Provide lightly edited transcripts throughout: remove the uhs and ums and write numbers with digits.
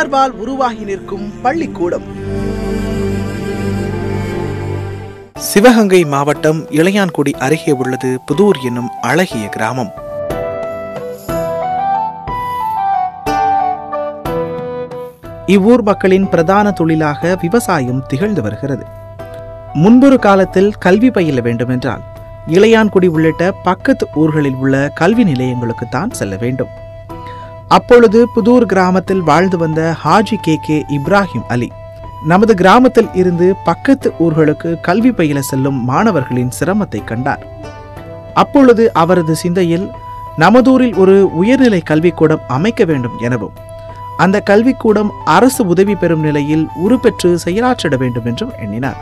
உணர்வால் உருவாகி நிற்கும் பள்ளிக்கூடம். சிவகங்கை மாவட்டம் இளையான்குடி அருகே உள்ளது புதூர் என்னும் அழகிய கிராமம். இவ்வூர் மக்களின் பிரதான தொழிலாக விவசாயம் திகழ்ந்து வருகிறது. முன்பொரு காலத்தில் கல்வி பயில வேண்டுமென்றால் இளையான்குடி உள்ளிட்ட பக்கத்து ஊர்களில் உள்ள கல்வி நிலையங்களுக்குத்தான் செல்ல வேண்டும். அப்பொழுது புதூர் கிராமத்தில் வாழ்ந்து வந்த ஹாஜி கே இப்ராஹிம் அலி நமது கிராமத்தில் இருந்து பக்கத்து ஊர்களுக்கு கல்வி பயில செல்லும் மாணவர்களின் சிரமத்தை கண்டார். அப்பொழுது அவரது சிந்தையில் நமதூரில் ஒரு உயர்நிலை கல்விக்கூடம் அமைக்க வேண்டும் எனவும் அந்த கல்விக்கூடம் அரசு உதவி பெறும் நிலையில் உருப்பெற்று செயலாற்றிட வேண்டும் என்றும் எண்ணினார்.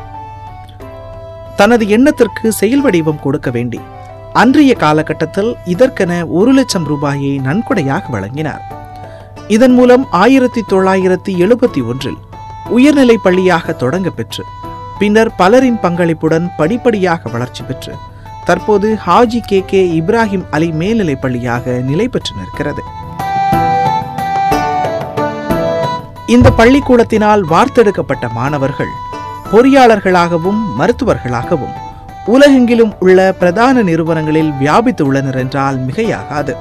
தனது எண்ணத்திற்கு செயல் வடிவம் கொடுக்க வேண்டி அன்றைய காலகட்டத்தில் இதற்கென 1 லட்சம் ரூபாயை நன்கொடையாக வழங்கினார். இதன் மூலம் 1971 உயர்நிலை பள்ளியாக தொடங்க பெற்று பின்னர் பலரின் பங்களிப்புடன் படிப்படியாக வளர்ச்சி பெற்று தற்போது ஹாஜி கே இப்ராஹிம் அலி மேல்நிலை பள்ளியாக நிலை பெற்று நிற்கிறது. இந்த பள்ளிக்கூடத்தினால் வார்த்தெடுக்கப்பட்ட மாணவர்கள் பொறியாளர்களாகவும் மருத்துவர்களாகவும் உலகெங்கிலும் உள்ள பிரதான நிறுவனங்களில் வியாபித்து உள்ளனர் என்றால் மிகையாகாது.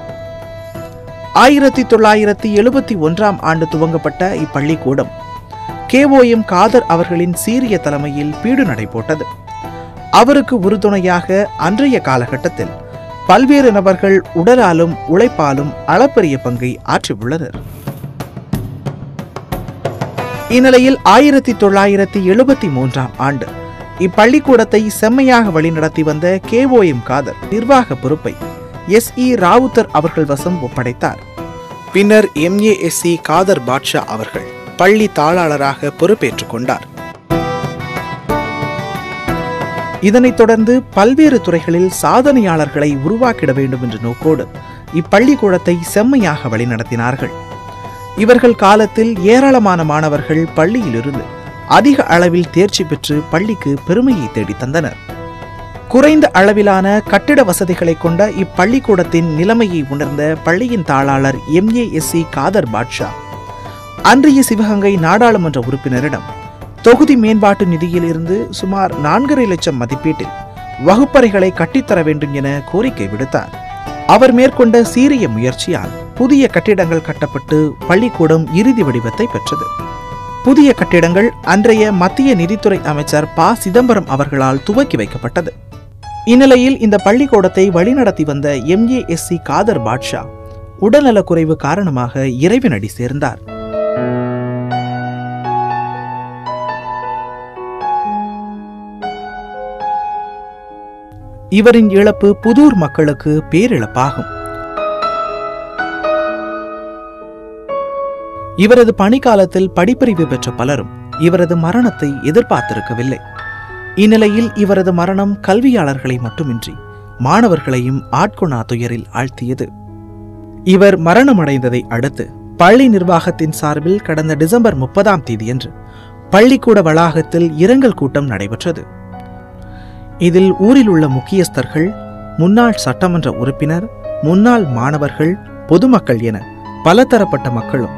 1971 ஆண்டு துவங்கப்பட்ட இப்பள்ளிக்கூடம் KOM காதர் அவர்களின் சீரிய தலைமையில் பீடு நடை போட்டது. அவருக்கு உறுதுணையாக அன்றைய காலகட்டத்தில் பல்வேறு நபர்கள் உடலாலும் உழைப்பாலும் அளப்பரிய பங்கை ஆற்றியுள்ளனர். இந்நிலையில் 1973 ஆண்டு இப்பள்ளிக்கூடத்தை செம்மையாக வழிநடத்தி வந்த KOM காதர் நிர்வாக பொறுப்பை SE ராவுத்தர் அவர்கள் வசம் ஒப்படைத்தார். பின்னர் MASC காதர் பாட்ஷா அவர்கள் பள்ளி தாளாளராக பொறுப்பேற்றுக் கொண்டார். இதனைத் தொடர்ந்து பல்வேறு துறைகளில் சாதனையாளர்களை உருவாக்கிட வேண்டும் என்ற நோக்கோடு இப்பள்ளிக்கூடத்தை செம்மையாக வழிநடத்தினார்கள். இவர்கள் காலத்தில் ஏராளமான மாணவர்கள் பள்ளியிலிருந்து அதிக அளவில் தேர்ச்சி பெற்று பள்ளிக்கு பெருமையை தேடி தந்தனர். குறைந்த அளவிலான கட்டிட வசதிகளை கொண்ட இப்பள்ளிக்கூடத்தின் நிலைமையை உணர்ந்த பள்ளியின் தாளாளர் MASC காதர் பாட்ஷா அன்றைய சிவகங்கை நாடாளுமன்ற உறுப்பினரிடம் தொகுதி மேம்பாட்டு நிதியில் இருந்து சுமார் 4.5 லட்சம் மதிப்பீட்டில் வகுப்பறைகளை கட்டித்தர வேண்டும் என கோரிக்கை விடுத்தார். அவர் மேற்கொண்ட சீரிய முயற்சியால் புதிய கட்டிடங்கள் கட்டப்பட்டு பள்ளிக்கூடம் இறுதி வடிவத்தை பெற்றது. புதிய கட்டிடங்கள் அன்றைய மத்திய நிதித்துறை அமைச்சர் ப. சிதம்பரம் அவர்களால் துவக்கி வைக்கப்பட்டது. இந்நிலையில் இந்த பள்ளிக்கூடத்தை வழிநடத்தி வந்த MASC காதர் பாட்ஷா உடல்நலக்குறைவு காரணமாக இறைவனடி சேர்ந்தார். இவரின் இழப்பு புதூர் மக்களுக்கு பேரிழப்பாகும். இவரது பணிக்காலத்தில் படிப்பறிவு பெற்ற பலரும் இவரது மரணத்தை எதிர்பார்த்திருக்கவில்லை. இந்நிலையில் இவரது மரணம் கல்வியாளர்களை மட்டுமின்றி மாணவர்களையும் ஆட்கொணா துயரில் ஆழ்த்தியது. இவர் மரணமடைந்ததை அடுத்து பள்ளி நிர்வாகத்தின் சார்பில் கடந்த டிசம்பர் 30 பள்ளிக்கூட வளாகத்தில் இரங்கல் கூட்டம் நடைபெற்றது. இதில் ஊரில் உள்ள முக்கியஸ்தர்கள், முன்னாள் சட்டமன்ற உறுப்பினர், முன்னாள் மாணவர்கள், பொதுமக்கள் என பலதரப்பட்ட மக்களும்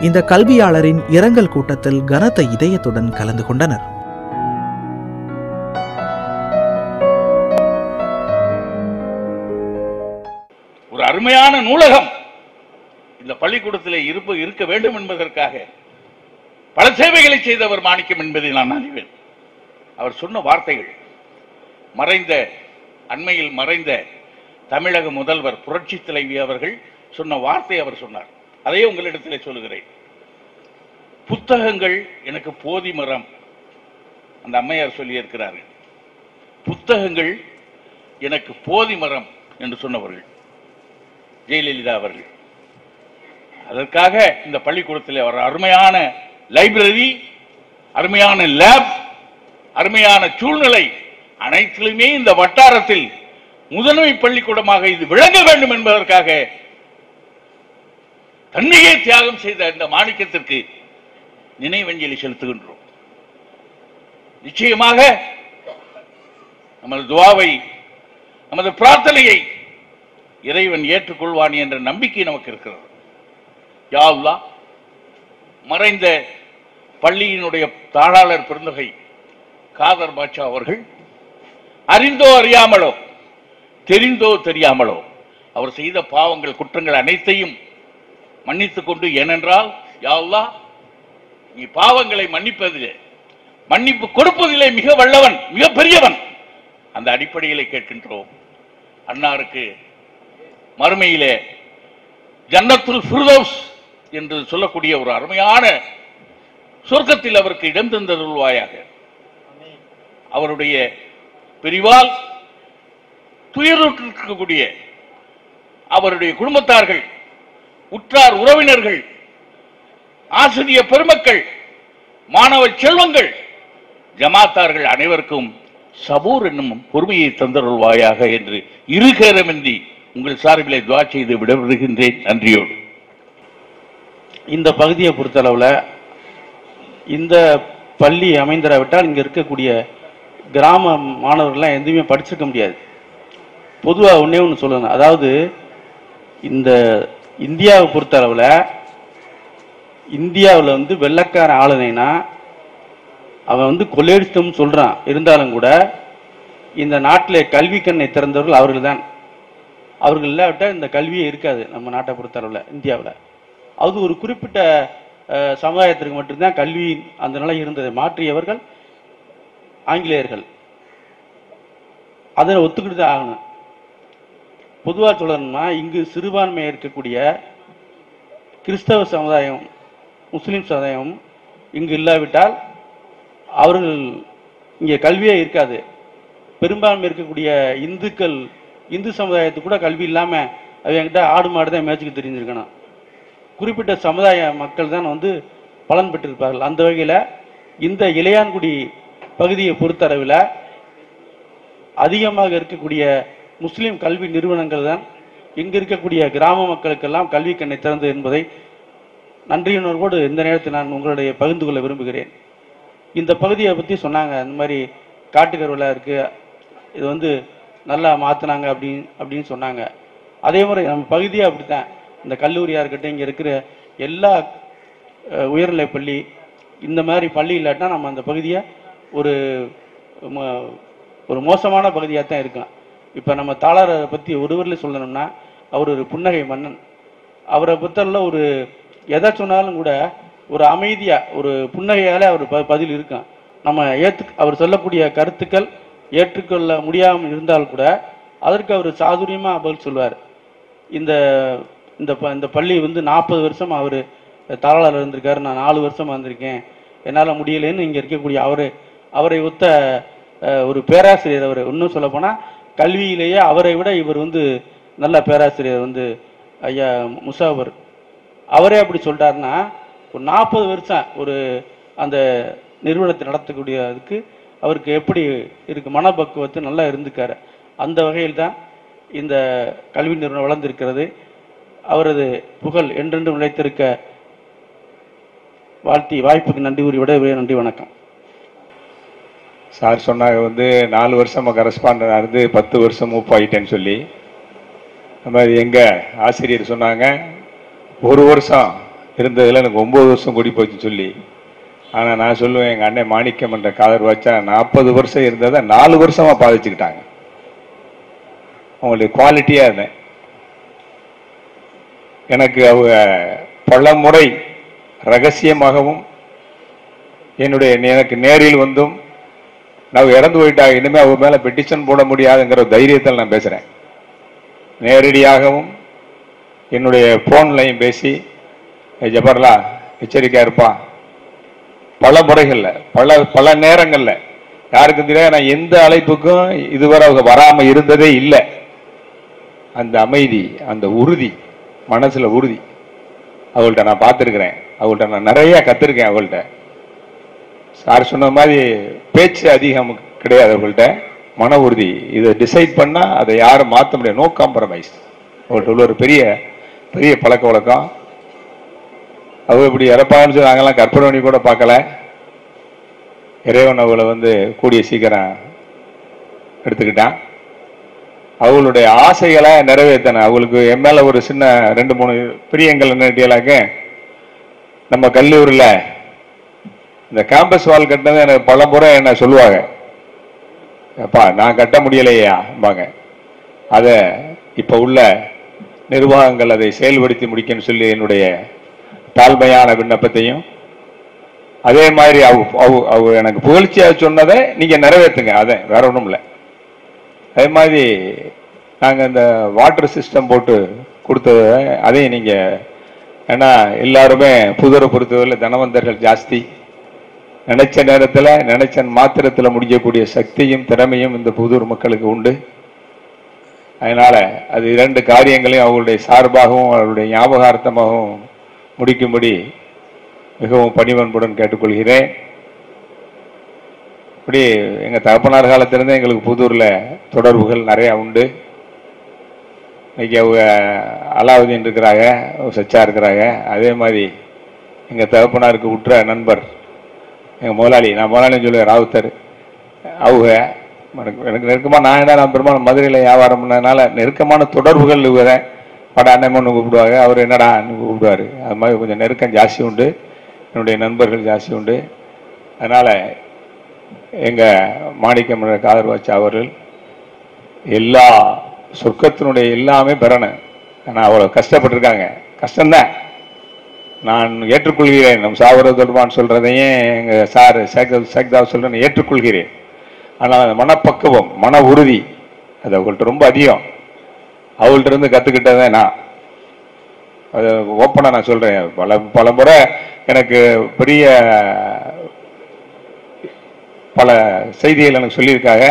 இந்த கல்வியாளரின் இரங்கல் கூட்டத்தில் கனத்த இதயத்துடன் கலந்து கொண்டனர். ஒரு அருமையான நூலகம் இந்த பள்ளிக்கூடத்தில் இருக்க வேண்டும் என்பதற்காக பல சேவைகளை செய்தவர் மாணிக்கம் என்பதை நான் அறிவேன். அவர் சொன்ன வார்த்தைகள் அண்மையில் மறைந்த தமிழக முதல்வர் புரட்சி தலைவி அவர்கள் சொன்ன வார்த்தை அவர் சொன்னார். அதையே உங்களிடத்தில் சொல்லுகிறேன். புத்தகங்கள் எனக்கு போதி மரம். அந்த அம்மையார் சொல்லியிருக்கிறார்கள், புத்தகங்கள் எனக்கு போதி மரம் என்று சொன்னவர்கள் ஜெயலலிதா அவர்கள். அதற்காக இந்த பள்ளிக்கூடத்தில் ஒரு அருமையான லைப்ரரி, அருமையான லேப், அருமையான சூழ்நிலை அனைத்திலுமே இந்த வட்டாரத்தில் முதன்மை பள்ளிக்கூடமாக இது விளங்க வேண்டும் என்பதற்காக தன்னையே தியாகம் செய்த இந்த மாணிக்கத்திற்கு நினைவஞ்சலி செலுத்துகின்றோம். நிச்சயமாக நமது துஆவை, நமது பிரார்த்தனையை இறைவன் ஏற்றுக்கொள்வான் என்ற நம்பிக்கை நமக்கு இருக்கிறது. யா அல்லாஹ், மறைந்த பள்ளியினுடைய தாளாளர் பெருந்தகை காதர் பாட்சா அவர்கள் அறிந்தோ அறியாமலோ தெரிந்தோ தெரியாமலோ அவர் செய்த பாவங்கள் குற்றங்கள் அனைத்தையும் மன்னித்துக் கொண்டு, ஏனென்றால் யா அல்லாஹ் நீ பாவங்களை மன்னிப்பதிலே மன்னிப்பு கொடுப்பதிலே மிக வல்லவன், மிக பெரியவன். அந்த அடிப்படையிலே கேட்கின்றோம். அன்னாருக்கு மறுமையிலே ஜன்னத்துல் ஃபிர்தௌஸ் என்று சொல்லக்கூடிய ஒரு அருமையான சொர்க்கத்தில் அவருக்கு இடம் தந்தருள்வாயாக. அவருடைய பிரிவால் துயருற்றிருக்கக்கூடிய அவருடைய குடும்பத்தார்கள், உற்றார் உறவினர்கள், ஆசிரிய பெருமக்கள், மாணவ செல்வங்கள், ஜமாத்தார்கள் அனைவருக்கும் சபூர் என்னும் பொறுமையை தந்தருள்வாயாக என்று இருகரமின்றி உங்கள் சார்பிலே துஆ செய்து விடைபெறுகின்றேன். நன்றியோடு. இந்த பகுதியை பொறுத்தளவில் இந்த பள்ளி அமைந்திராவிட்டால் இங்கே இருக்கக்கூடிய கிராம மாணவர்கள்லாம் எதுவுமே படிச்சிருக்க முடியாது. பொதுவாக ஒன்றே ஒன்று சொல்லணும், அதாவது இந்த இந்தியாவை பொறுத்தளவில் இந்தியாவில் வந்து வெள்ளைக்காரன் ஆளுநைனா அவன் வந்து கொள்ளையடித்தோம்னு சொல்கிறான். இருந்தாலும் கூட இந்த நாட்டில் கல்வி கண்ணை திறந்தவர்கள் அவர்கள் தான். அவர்கள் இல்லாவிட்டால் இந்த கல்வியே இருக்காது நம்ம நாட்டை பொறுத்தளவில் இந்தியாவில். அது ஒரு குறிப்பிட்ட சமுதாயத்திற்கு மட்டும்தான் கல்வி அந்த நிலை இருந்தது. மாற்றியவர்கள் ஆங்கிலேயர்கள். அதை ஒத்துக்கிட்டு தான் ஆகணும். பொதுவாக சொல்லணும்னா இங்கு சிறுபான்மை இருக்கக்கூடிய கிறிஸ்தவ சமுதாயம், முஸ்லீம் சமுதாயம் இங்கு இல்லாவிட்டால் அவர்கள் இங்கே கல்வியே இருக்காது. பெரும்பான்மை இருக்கக்கூடிய இந்துக்கள், இந்து சமுதாயத்துக்கு கூட கல்வி இல்லாமல் அவங்ககிட்ட ஆடு மாடு தான் மேய்ச்சிக்கு தெரிஞ்சிருக்கணும். குறிப்பிட்ட சமுதாய மக்கள் தான் வந்து பலன் பெற்றிருப்பார்கள். அந்த வகையில் இந்த இளையான்குடி பகுதியை பொறுத்தளவில் அதிகமாக இருக்கக்கூடிய முஸ்லீம் கல்வி நிறுவனங்கள் தான் இங்கு இருக்கக்கூடிய கிராம மக்களுக்கெல்லாம் கல்வி கண்ணை திறந்து என்பதை நன்றியுணர்வோடு இந்த நேரத்தில் நான் உங்களுடைய பகிர்ந்து கொள்ள விரும்புகிறேன். இந்த பகுதியை பற்றி சொன்னாங்க, இந்த மாதிரி காட்டுக்கருவிழா இருக்குது, இது வந்து நல்லா மாற்றினாங்க அப்படின்னு சொன்னாங்க. அதே மாதிரி நம்ம பகுதியாக அப்படித்தான். இந்த கல்லூரியாக இருக்கட்டும், இங்கே இருக்கிற எல்லா உயர்நிலை பள்ளி, இந்த மாதிரி பள்ளி இல்லாட்டினா நம்ம அந்த பகுதியை ஒரு மோசமான பகுதியாக தான் இருக்கும். இப்போ நம்ம தாளரை பற்றி ஒருவரில் சொல்லணும்னா அவர் ஒரு புன்னகை மன்னன். அவரை பொறுத்தவரையில் ஒரு எதை சொன்னாலும் கூட ஒரு அமைதியாக ஒரு புன்னகையால் அவர் பதில் இருக்கும். நம்ம அவர் சொல்லக்கூடிய கருத்துக்கள் ஏற்றுக்கொள்ள முடியாமல் இருந்தால் கூட அதற்கு அவர் சாதுரியமாக பதில் சொல்வார். இந்த பள்ளி வந்து 40 வருஷம் அவர் தாளாளர் இருந்திருக்காரு, நான் 4 வருஷம் வந்திருக்கேன், என்னால் முடியலைன்னு இங்கே இருக்கக்கூடிய அவரை ஒத்த ஒரு பேராசிரியர். அவர் இன்னும் சொல்ல போனால் கல்வியிலேயே அவரை விட இவர் வந்து நல்ல பேராசிரியர் வந்து ஐயா முசாவர். அவரே அப்படி சொல்லிட்டாருன்னா ஒரு 40 வருஷம் ஒரு அந்த நிறுவனத்தை நடத்தக்கூடியதுக்கு அவருக்கு எப்படி இருக்கு, மனப்பக்குவத்தை நல்லா இருந்துக்காரு. அந்த வகையில் தான் இந்த கல்வி நிறுவனம் வளர்ந்திருக்கிறது. அவரது புகழ் என்றென்றும் நிலைத்திருக்க வாழ்த்தி வாய்ப்புக்கு நன்றி கூறி விட நன்றி, வணக்கம். சார் சொன்னாங்க வந்து 4 வருஷமாக கரஸ்பாண்டனாக இருந்து 10 வருஷம் மூவ் ஆகிட்டேன்னு சொல்லி. அந்த மாதிரி எங்கள் ஆசிரியர் சொன்னாங்க 1 வருஷம் இருந்ததில் எனக்கு 9 வருஷம் கூடி போச்சுன்னு சொல்லி. ஆனால் நான் சொல்லுவேன், எங்கள் அண்ணன் மாணிக்கம் என்ற காதர் வச்சா 40 வருஷம் இருந்ததை 4 வருஷமாக பாதிச்சுக்கிட்டாங்க. அவங்களுடைய குவாலிட்டியாக இருந்தேன். எனக்கு அவங்க பல முறை ரகசியமாகவும் எனக்கு நேரில் வந்தும் நான் இறந்து போயிட்டாங்க, இனிமேல் அவங்க மேலே பெட்டிஷன் போட முடியாதுங்கிற தைரியத்தில் நான் பேசுகிறேன். நேரடியாகவும் என்னுடைய ஃபோன்லையும் பேசி ஜபர்லா எச்சரிக்கையாக இருப்பான் பல முறைகளில் பல நேரங்களில். யாருக்கும் தெரியாது, நான் எந்த அழைப்புக்கும் இதுவரை அவங்க வராமல் இருந்ததே இல்லை. அந்த அமைதி, அந்த உறுதி, மனசில் உறுதி அவங்கள்ட்ட நான் பார்த்துருக்குறேன். அவங்கள்ட்ட நான் நிறையா கற்றுருக்கேன். அவங்கள்ட்ட சார் சொன்ன மாதிரி பேச்சு அதிகம் கிடையாது. அவங்கள்ட்ட மன உறுதி. இதை டிசைட் பண்ணால் அதை யாரும் மாற்ற முடியாது. No compromise. அவங்கள்ட்ட உள்ள ஒரு பெரிய பெரிய பழக்க வழக்கம். அவங்க இப்படி இறப்பாங்கன்னு சொல்லி நாங்கள்லாம் கற்பனை பண்ணி கூட பார்க்கல. இறைவன் அவளை வந்து கூடிய சீக்கிரம் எடுத்துக்கிட்டான். அவங்களுடைய ஆசைகளை நிறைவேற்றின. அவங்களுக்கு என் மேலே ஒரு சின்ன 2-3 பிரியங்கள் என்ன கேட்டியலாக்க, நம்ம கல்லூரியில் இந்த கேம்பஸ் வால் கட்டினது எனக்கு பல முறை என்ன சொல்லுவாங்க, அப்பா நான் கட்ட முடியலையாம்பாங்க. அதை இப்போ உள்ள நிர்வாகங்கள் அதை செயல்படுத்தி முடிக்கணும்னு சொல்லி என்னுடைய தாழ்மையான விண்ணப்பத்தையும், அதே மாதிரி அவ எனக்கு புகழ்ச்சியாக சொன்னதை நீங்கள் நிறைவேற்றுங்க, அதை வேற ஒன்றும் இல்லை. அதே மாதிரி நாங்கள் இந்த வாட்டர் சிஸ்டம் போட்டு கொடுத்தது அதையும் நீங்கள், ஏன்னா எல்லாருமே புதரை பொறுத்தவரையில் தனவந்தர்கள் ஜாஸ்தி, நினைச்ச நேரத்தில் நினைச்ச மாத்திரத்தில் முடிக்கக்கூடிய சக்தியும் திறமையும் இந்த புதூர் மக்களுக்கு உண்டு. அதனால அது 2 காரியங்களையும் அவர்களுடைய சார்பாகவும் அவருடைய ஞாபகார்த்தமாகவும் முடிக்கும்படி மிகவும் பணிவன்புடன் கேட்டுக்கொள்கிறேன். இப்படி எங்கள் தகப்பனார் காலத்திலிருந்தே எங்களுக்கு புதூரில் தொடர்புகள் நிறையா உண்டு. இன்னைக்கு அவங்க அலாவுதீன் இருக்கிறாங்க, சச்சா இருக்கிறாங்க. அதே மாதிரி எங்கள் தகப்பனாருக்கு உற்ற நண்பர் எங்கள் முதலாளி, நான் முதலாளின்னு சொல்லுவேன், ராவுத்தர். அவங்க எனக்கு நெருக்கமாக, நான் பெரும்பாலும் மதுரையில் வியாபாரம் பண்ணதுனால நெருக்கமான தொடர்புகள் இருக்கிறேன். பட அண்ணன் கூப்பிடுவாங்க, அவர் என்னடான்னு கூப்பிடுவார். அது மாதிரி கொஞ்சம் நெருக்கம் ஜாஸ்தி உண்டு, என்னுடைய நண்பர்கள் ஜாஸ்தி உண்டு. அதனால் எங்கள் மாணிக்கம் காதர்வாச்சா அவர்கள் எல்லா சொர்க்கத்தினுடைய எல்லாமே பெறணும். ஆனால் அவ்வளோ கஷ்டப்பட்டிருக்காங்க, கஷ்டம்தான், நான் ஏற்றுக்கொள்கிறேன். நம் சாவர தொடர்பான்னு சொல்கிறதையும் எங்கள் சார் சேக்தாவ் சொல்கிறேன், ஏற்றுக்கொள்கிறேன். ஆனால் அந்த மனப்பக்குவம், மன உறுதி அது அவங்கள்ட்ட ரொம்ப அதிகம். அவங்கள்ட்ட இருந்து கற்றுக்கிட்டதே நான் அது ஓப்பனாக நான் சொல்கிறேன். பல முறை எனக்கு பெரிய பல செய்திகள் எனக்கு சொல்லியிருக்காங்க,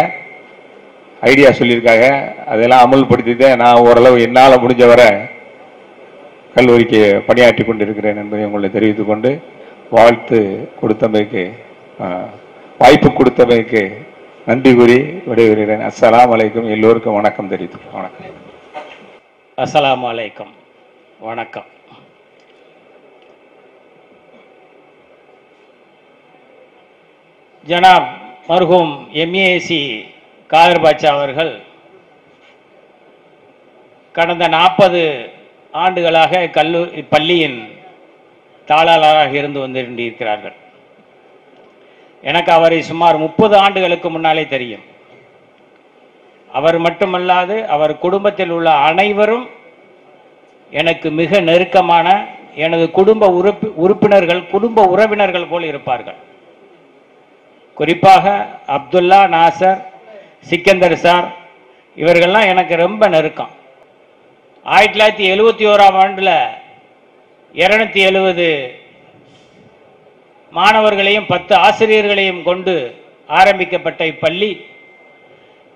ஐடியா சொல்லியிருக்காங்க. அதெல்லாம் அமல்படுத்தி தான் நான் ஓரளவு என்னால் முடிஞ்ச வரை கல்லூரிக்கு பணியாற்றி கொண்டிருக்கிறேன் என்பதை உங்களை தெரிவித்துக் கொண்டு, வாழ்த்து கொடுத்தமைக்கு, வாய்ப்பு கொடுத்தமைக்கு நன்றி கூறி விடைபெறுகிறேன். அஸ்ஸலாமு அலைக்கும். எல்லோருக்கும் வணக்கம் தெரிவித்துக்கிறேன். வணக்கம். அஸ்ஸலாமு அலைக்கும். வணக்கம். ஜனாப் மர்ஹூம் எம்ஏசி காதர் பாட்சா அவர்கள் கடந்த 40 ஆண்டுகளாக பள்ளியின் தாளாளராக இருந்து வந்திருக்கிறார்கள். எனக்கு அவரை சுமார் 30 ஆண்டுகளுக்கு முன்னாலே தெரியும். அவர் மட்டுமல்லாது அவர் குடும்பத்தில் உள்ள அனைவரும் எனக்கு மிக நெருக்கமான எனது குடும்ப உறுப்பினர்கள், குடும்ப உறவினர்கள் போல் இருப்பார்கள். குறிப்பாக அப்துல்லா, நாசர், சிக்கந்தர் சார் இவர்கள்லாம் எனக்கு ரொம்ப நெருக்கம். 1971ஆம் ஆண்டில் 270 மாணவர்களையும் 10 ஆசிரியர்களையும் கொண்டு ஆரம்பிக்கப்பட்ட இப்பள்ளி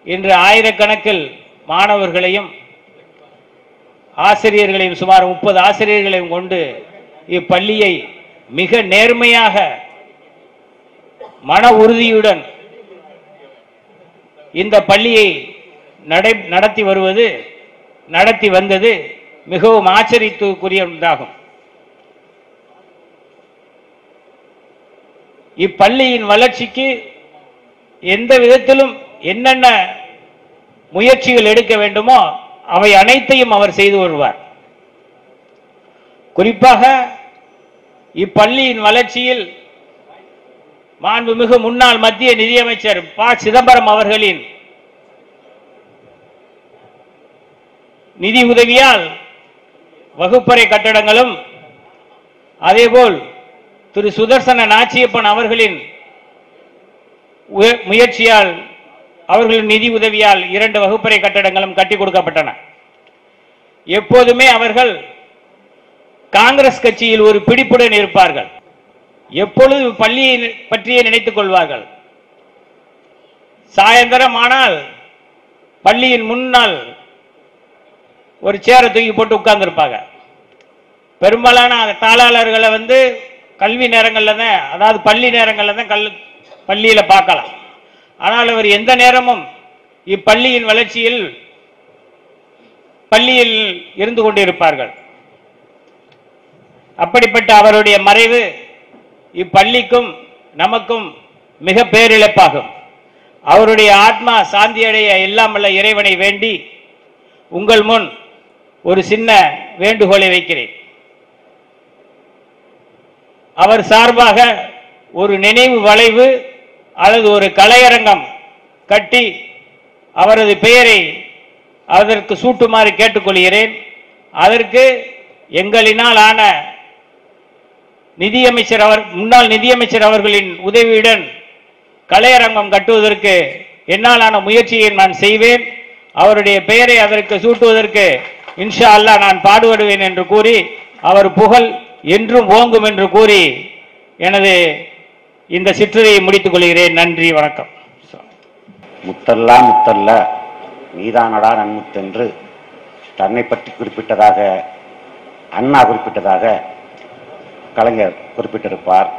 இன்று ஆயிரக்கணக்கில் மாணவர்களையும் ஆசிரியர்களையும் சுமார் 30 ஆசிரியர்களையும் கொண்டு இப்பள்ளியை மிக நேர்மையாக மன உறுதியுடன் இந்த பள்ளியை நடத்தி வந்தது மிகவும் ஆச்சரியத்துக்குரிய ஒன்றாகும். இப்பள்ளியின் வளர்ச்சிக்கு எந்த விதத்திலும் என்னென்ன முயற்சிகள் எடுக்க வேண்டுமோ அவை அனைத்தையும் அவர் செய்து வருவார். குறிப்பாக இப்பள்ளியின் வளர்ச்சியில் மாண்புமிகு முன்னாள் மத்திய நிதியமைச்சர் ப. சிதம்பரம் அவர்களின் நிதி உதவியால் வகுப்பறை கட்டடங்களும், அதேபோல் திரு சுதர்சன நாச்சியப்பன் அவர்களின் முயற்சியால், அவர்களின் நிதி உதவியால் 2 வகுப்பறை கட்டடங்களும் கட்டி கொடுக்கப்பட்டன. எப்போதுமே அவர்கள் காங்கிரஸ் கட்சியில் ஒரு பிடிப்புடன் இருப்பார்கள். எப்பொழுது பள்ளியை பற்றியே நினைத்துக் கொள்வார்கள். சாயந்தரம் ஆனால் பள்ளியின் முன்னால் ஒரு சேரை தூக்கி போட்டு உட்கார்ந்து இருப்பாங்க. பெரும்பாலான தாளாளர்களை கல்வி நேரங்களில் தான், அதாவது பள்ளி நேரங்களில் தான் பள்ளியில பார்க்கலாம். ஆனால் அவர் எந்த நேரமும் இப்பள்ளியின் வளர்ச்சியில் பள்ளியில் இருந்து கொண்டிருப்பார்கள். அப்படிப்பட்ட அவருடைய மறைவு இப்பள்ளிக்கும் நமக்கும் மிக பேரிழப்பாகும். அவருடைய ஆத்மா சாந்தியடைய எல்லாம் வல்ல இறைவனை வேண்டி உங்கள் முன் ஒரு சின்ன வேண்டுகோளை வைக்கிறேன். அவர் சார்பாக ஒரு நினைவு வளைவு அல்லது ஒரு கலையரங்கம் கட்டி அவரது பெயரை அதற்கு சூட்டுமாறு கேட்டுக்கொள்கிறேன். அதற்கு எங்களினால் ஆன முன்னாள் நிதியமைச்சர் அவர்களின் உதவியுடன் கலையரங்கம் கட்டுவதற்கு என்னாலான முயற்சியை நான் செய்வேன். அவருடைய பெயரை அதற்கு சூட்டுவதற்கு இன்ஷா அல்லாஹ் நான் பாடுபடுவேன் என்று கூறி, அவர் புகழ் என்றும் ஓங்கும் என்று கூறி எனது இந்த சிற்றுரையை முடித்துக் கொள்கிறேன். நன்றி, வணக்கம். முத்தல்லா முத்தல்ல நீதானடா நன்முத்தென்று தன்னை பற்றி குறிப்பிட்டதாக அண்ணா குறிப்பிட்டதாக கலைஞர் குறிப்பிட்டிருப்பார்.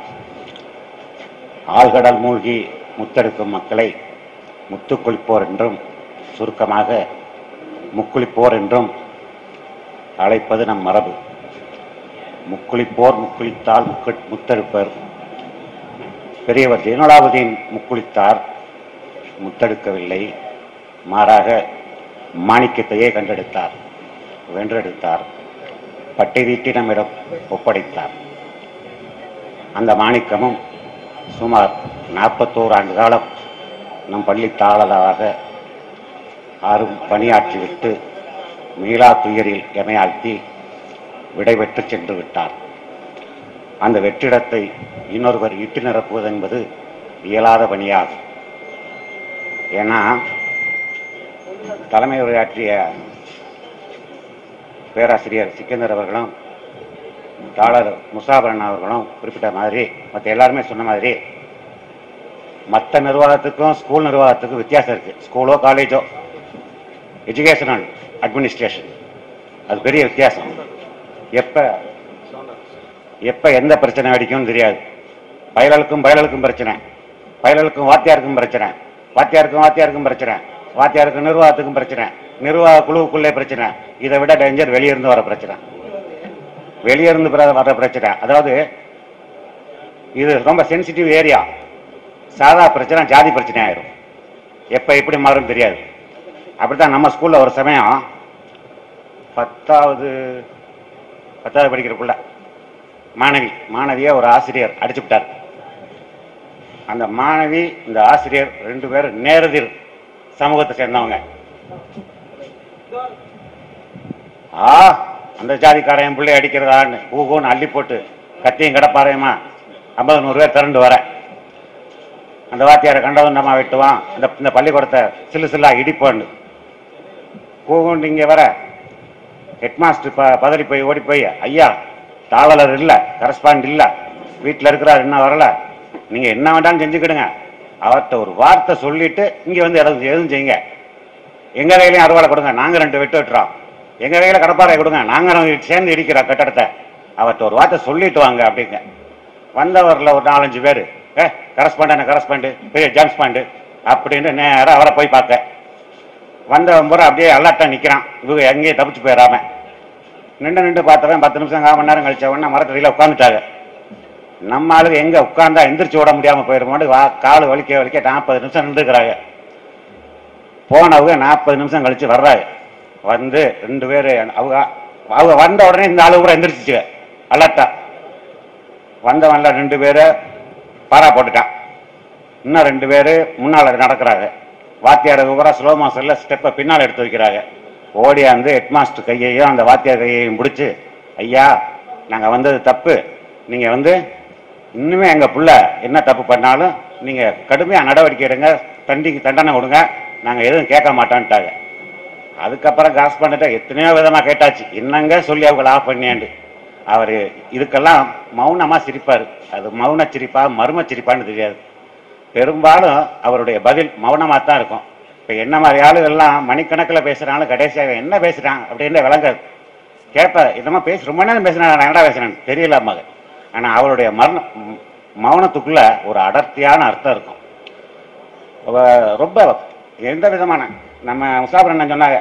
ஆழ்கடல் மூழ்கி முத்தெடுக்கும் மக்களை முத்துக்குளிப்போர் என்றும் சுருக்கமாக முக்குளிப்போர் என்றும் அழைப்பது நம் மரபு. முக்குளிப்போர் முக்குளித்தால் முத்தெடுப்பர். பெரியவர் ஜெயலலாபுதீன் முக்குளித்தார், முத்தெடுக்கவில்லை. மாறாக மாணிக்கத்தையே கண்டெடுத்தார், வென்றெடுத்தார், பட்டை தீட்டி நம்மிடம் ஒப்படைத்தார். அந்த மாணிக்கமும் சுமார் 41 ஆண்டு காலம் நம் பள்ளி தாளராக பணியாற்றிவிட்டு மீளா துயரில் எமையாழ்த்தி விடைபெற்று சென்று விட்டார். அந்த வெற்றிடத்தை இன்னொருவர் இட்டு நிரப்புவது என்பது இயலாத பணியாகும். ஏன்னா தலைமை உரையாற்றிய பேராசிரியர் சிக்கந்தர் அவர்களும் டாலர் முசாபரன் அவர்களும் குறிப்பிட்ட மாதிரி, மற்ற எல்லாருமே சொன்ன மாதிரி, மற்ற நிர்வாகத்துக்கும் ஸ்கூல் நிர்வாகத்துக்கும் வித்தியாசம் இருக்கு. ஸ்கூலோ காலேஜோ எஜுகேஷனல் அட்மினிஸ்ட்ரேஷன், அது பெரிய வித்தியாசம். எப்ப எந்த பிரச்சனை அடிக்கும்னு தெரியாது. பயலுக்கும் பிரச்சனை, பயலுக்கும் வாத்தியாருக்கும் பிரச்சனை, வாத்தியாருக்கும் பிரச்சனை, வாத்தியாருக்கும் நிர்வாகத்துக்கும் பிரச்சனை, நிர்வாக குழுவுக்குள்ளே பிரச்சனை. இதை விட டேஞ்சர் வெளியிருந்து வர பிரச்சனை, வெளியிருந்து வர பிரச்சனை. அதாவது இது ரொம்ப சென்சிட்டிவ் ஏரியா. சாதா பிரச்சனை ஜாதி பிரச்சனை ஆயிரும். எப்ப எப்படி மாறும் தெரியாது. அப்படித்தான் நம்ம ஸ்கூல்ல ஒரு சமயம் 10வது படிக்கிற பிள்ளை மாணவியை ஒரு ஆசிரியர் அடிச்சு விட்டார். அந்த மாணவி இந்த ஆசிரியர் 2 பேரும் நேரெதிர் சமூகத்தை சேர்ந்தவங்க. அந்த ஜாதிக்காரன் பிள்ளை அடிக்கிறதான்னு ஊகோன்னு அள்ளி போட்டு கத்தியும் கிடப்பாறையுமா 50-100 பேர் திரண்டு வர, அந்த வாத்தியாரை கண்டவன் நம்ம வெட்டுவான், இந்த பள்ளிக்கூடத்தை சில்லா இடிப்பான்னு கூகுண்டு இங்கே வர ஹெட்மாஸ்டர் பதறி போய் ஓடி போய், ஐயா தாளர் இல்லை, கரஸ்பாண்ட் இல்லை, வீட்டில் இருக்கிறார், இன்னும் வரல, நீங்கள் என்ன வேண்டாலும் செஞ்சுக்கிடுங்க. அவர்கிட்ட ஒரு வார்த்தை சொல்லிட்டு இங்கே வந்து எதுவும் செய்யுங்க. எங்கள் கையிலையும் அறுவாலை கொடுங்க, நாங்கள் 2 வெட்டு வெட்டுறோம். எங்கள் கையில் கடப்பாறை கொடுங்க, நாங்கள் சேர்ந்து இடிக்கிறோம் கட்டடத்தை. அவர்கிட்ட ஒரு வார்த்தை சொல்லிட்டு வாங்க அப்படிங்க. வந்தவரில் ஒரு 4-5 பேர் கரஸ்பாண்டு பெரிய ஜேம்ஸ் பாண்டு அப்படின்னு நேராக அவரை போய் பார்க்க. வந்தவன் பூரா அப்படியே அலர்ட்டா நிற்கிறான். இவங்க எங்கேயும் தப்பிச்சு போயிடாம நின்று பார்த்தவன் 10 நிமிஷம் 1/4 மணி நேரம் கழிச்ச உடனே மரத்தடியில் உட்காந்துட்டாங்க. நம்ம ஆளுங்க எங்கே உட்கார்ந்தா எந்திரிச்சு ஓட முடியாமல் போயிடுமோட்டு கால் வலிக்க 40 நிமிஷம் நின்றுக்கிறாங்க. போனவங்க 40 நிமிஷம் கழிச்சு வர்றாங்க. வந்து 2 பேர் அவங்க வந்த உடனே இந்த ஆளு கூட எந்திரிச்சிச்சு அலர்ட்டா. வந்தவன்ல 2 பேரை பாரா போட்டுட்டான். இன்னும் 2 பேர் முன்னால் நடக்கிறாங்க. வாத்தியார் பூரா ஸ்லோ மோஷன்ல ஸ்டெப்பை பின்னால் எடுத்து வைக்கிறாங்க. ஓடியாந்து ஹெட்மாஸ்டர் கையையும் அந்த வாத்தியார் கையையும் பிடிச்சி, ஐயா நாங்கள் வந்தது தப்பு, நீங்கள் வந்து இன்னுமே எங்கள் புள்ள என்ன தப்பு பண்ணாலும் நீங்கள் கடுமையாக நடவடிக்கை எடுங்க, தண்டனை கொடுங்க, நாங்கள் எதுவும் கேட்க மாட்டோன்ட்டாங்க. அதுக்கப்புறம் காசு பண்ணிட்டு எத்தனையோ விதமாக கேட்டாச்சு, என்னங்க சொல்லி அவங்களை ஆஃப் பண்ணியாண்டு. அவர் இதுக்கெல்லாம் மௌனமாக சிரிப்பார். அது மௌன சிரிப்பா மர்ம சிரிப்பான்னு தெரியாது. பெரும்பாலும் அவருடைய பதில் மௌனமாக தான் இருக்கும். இப்போ என்ன மாதிரி ஆளுகள்லாம் மணிக்கணக்கில் பேசுகிறாலும் கடைசியாக என்ன பேசுகிறான் அப்படின்னு விளங்காது. கேட்பார், இதமா ரொம்ப நேரம் பேசுனா நான் என்னடா பேசுறேன்னு தெரியல அம்மாங்க. ஆனால் அவருடைய மௌனத்துக்குள்ள ஒரு அடர்த்தியான அர்த்தம் இருக்கும். ரொம்ப எந்த விதமான நம்ம முசாபரன் சொன்னாங்க,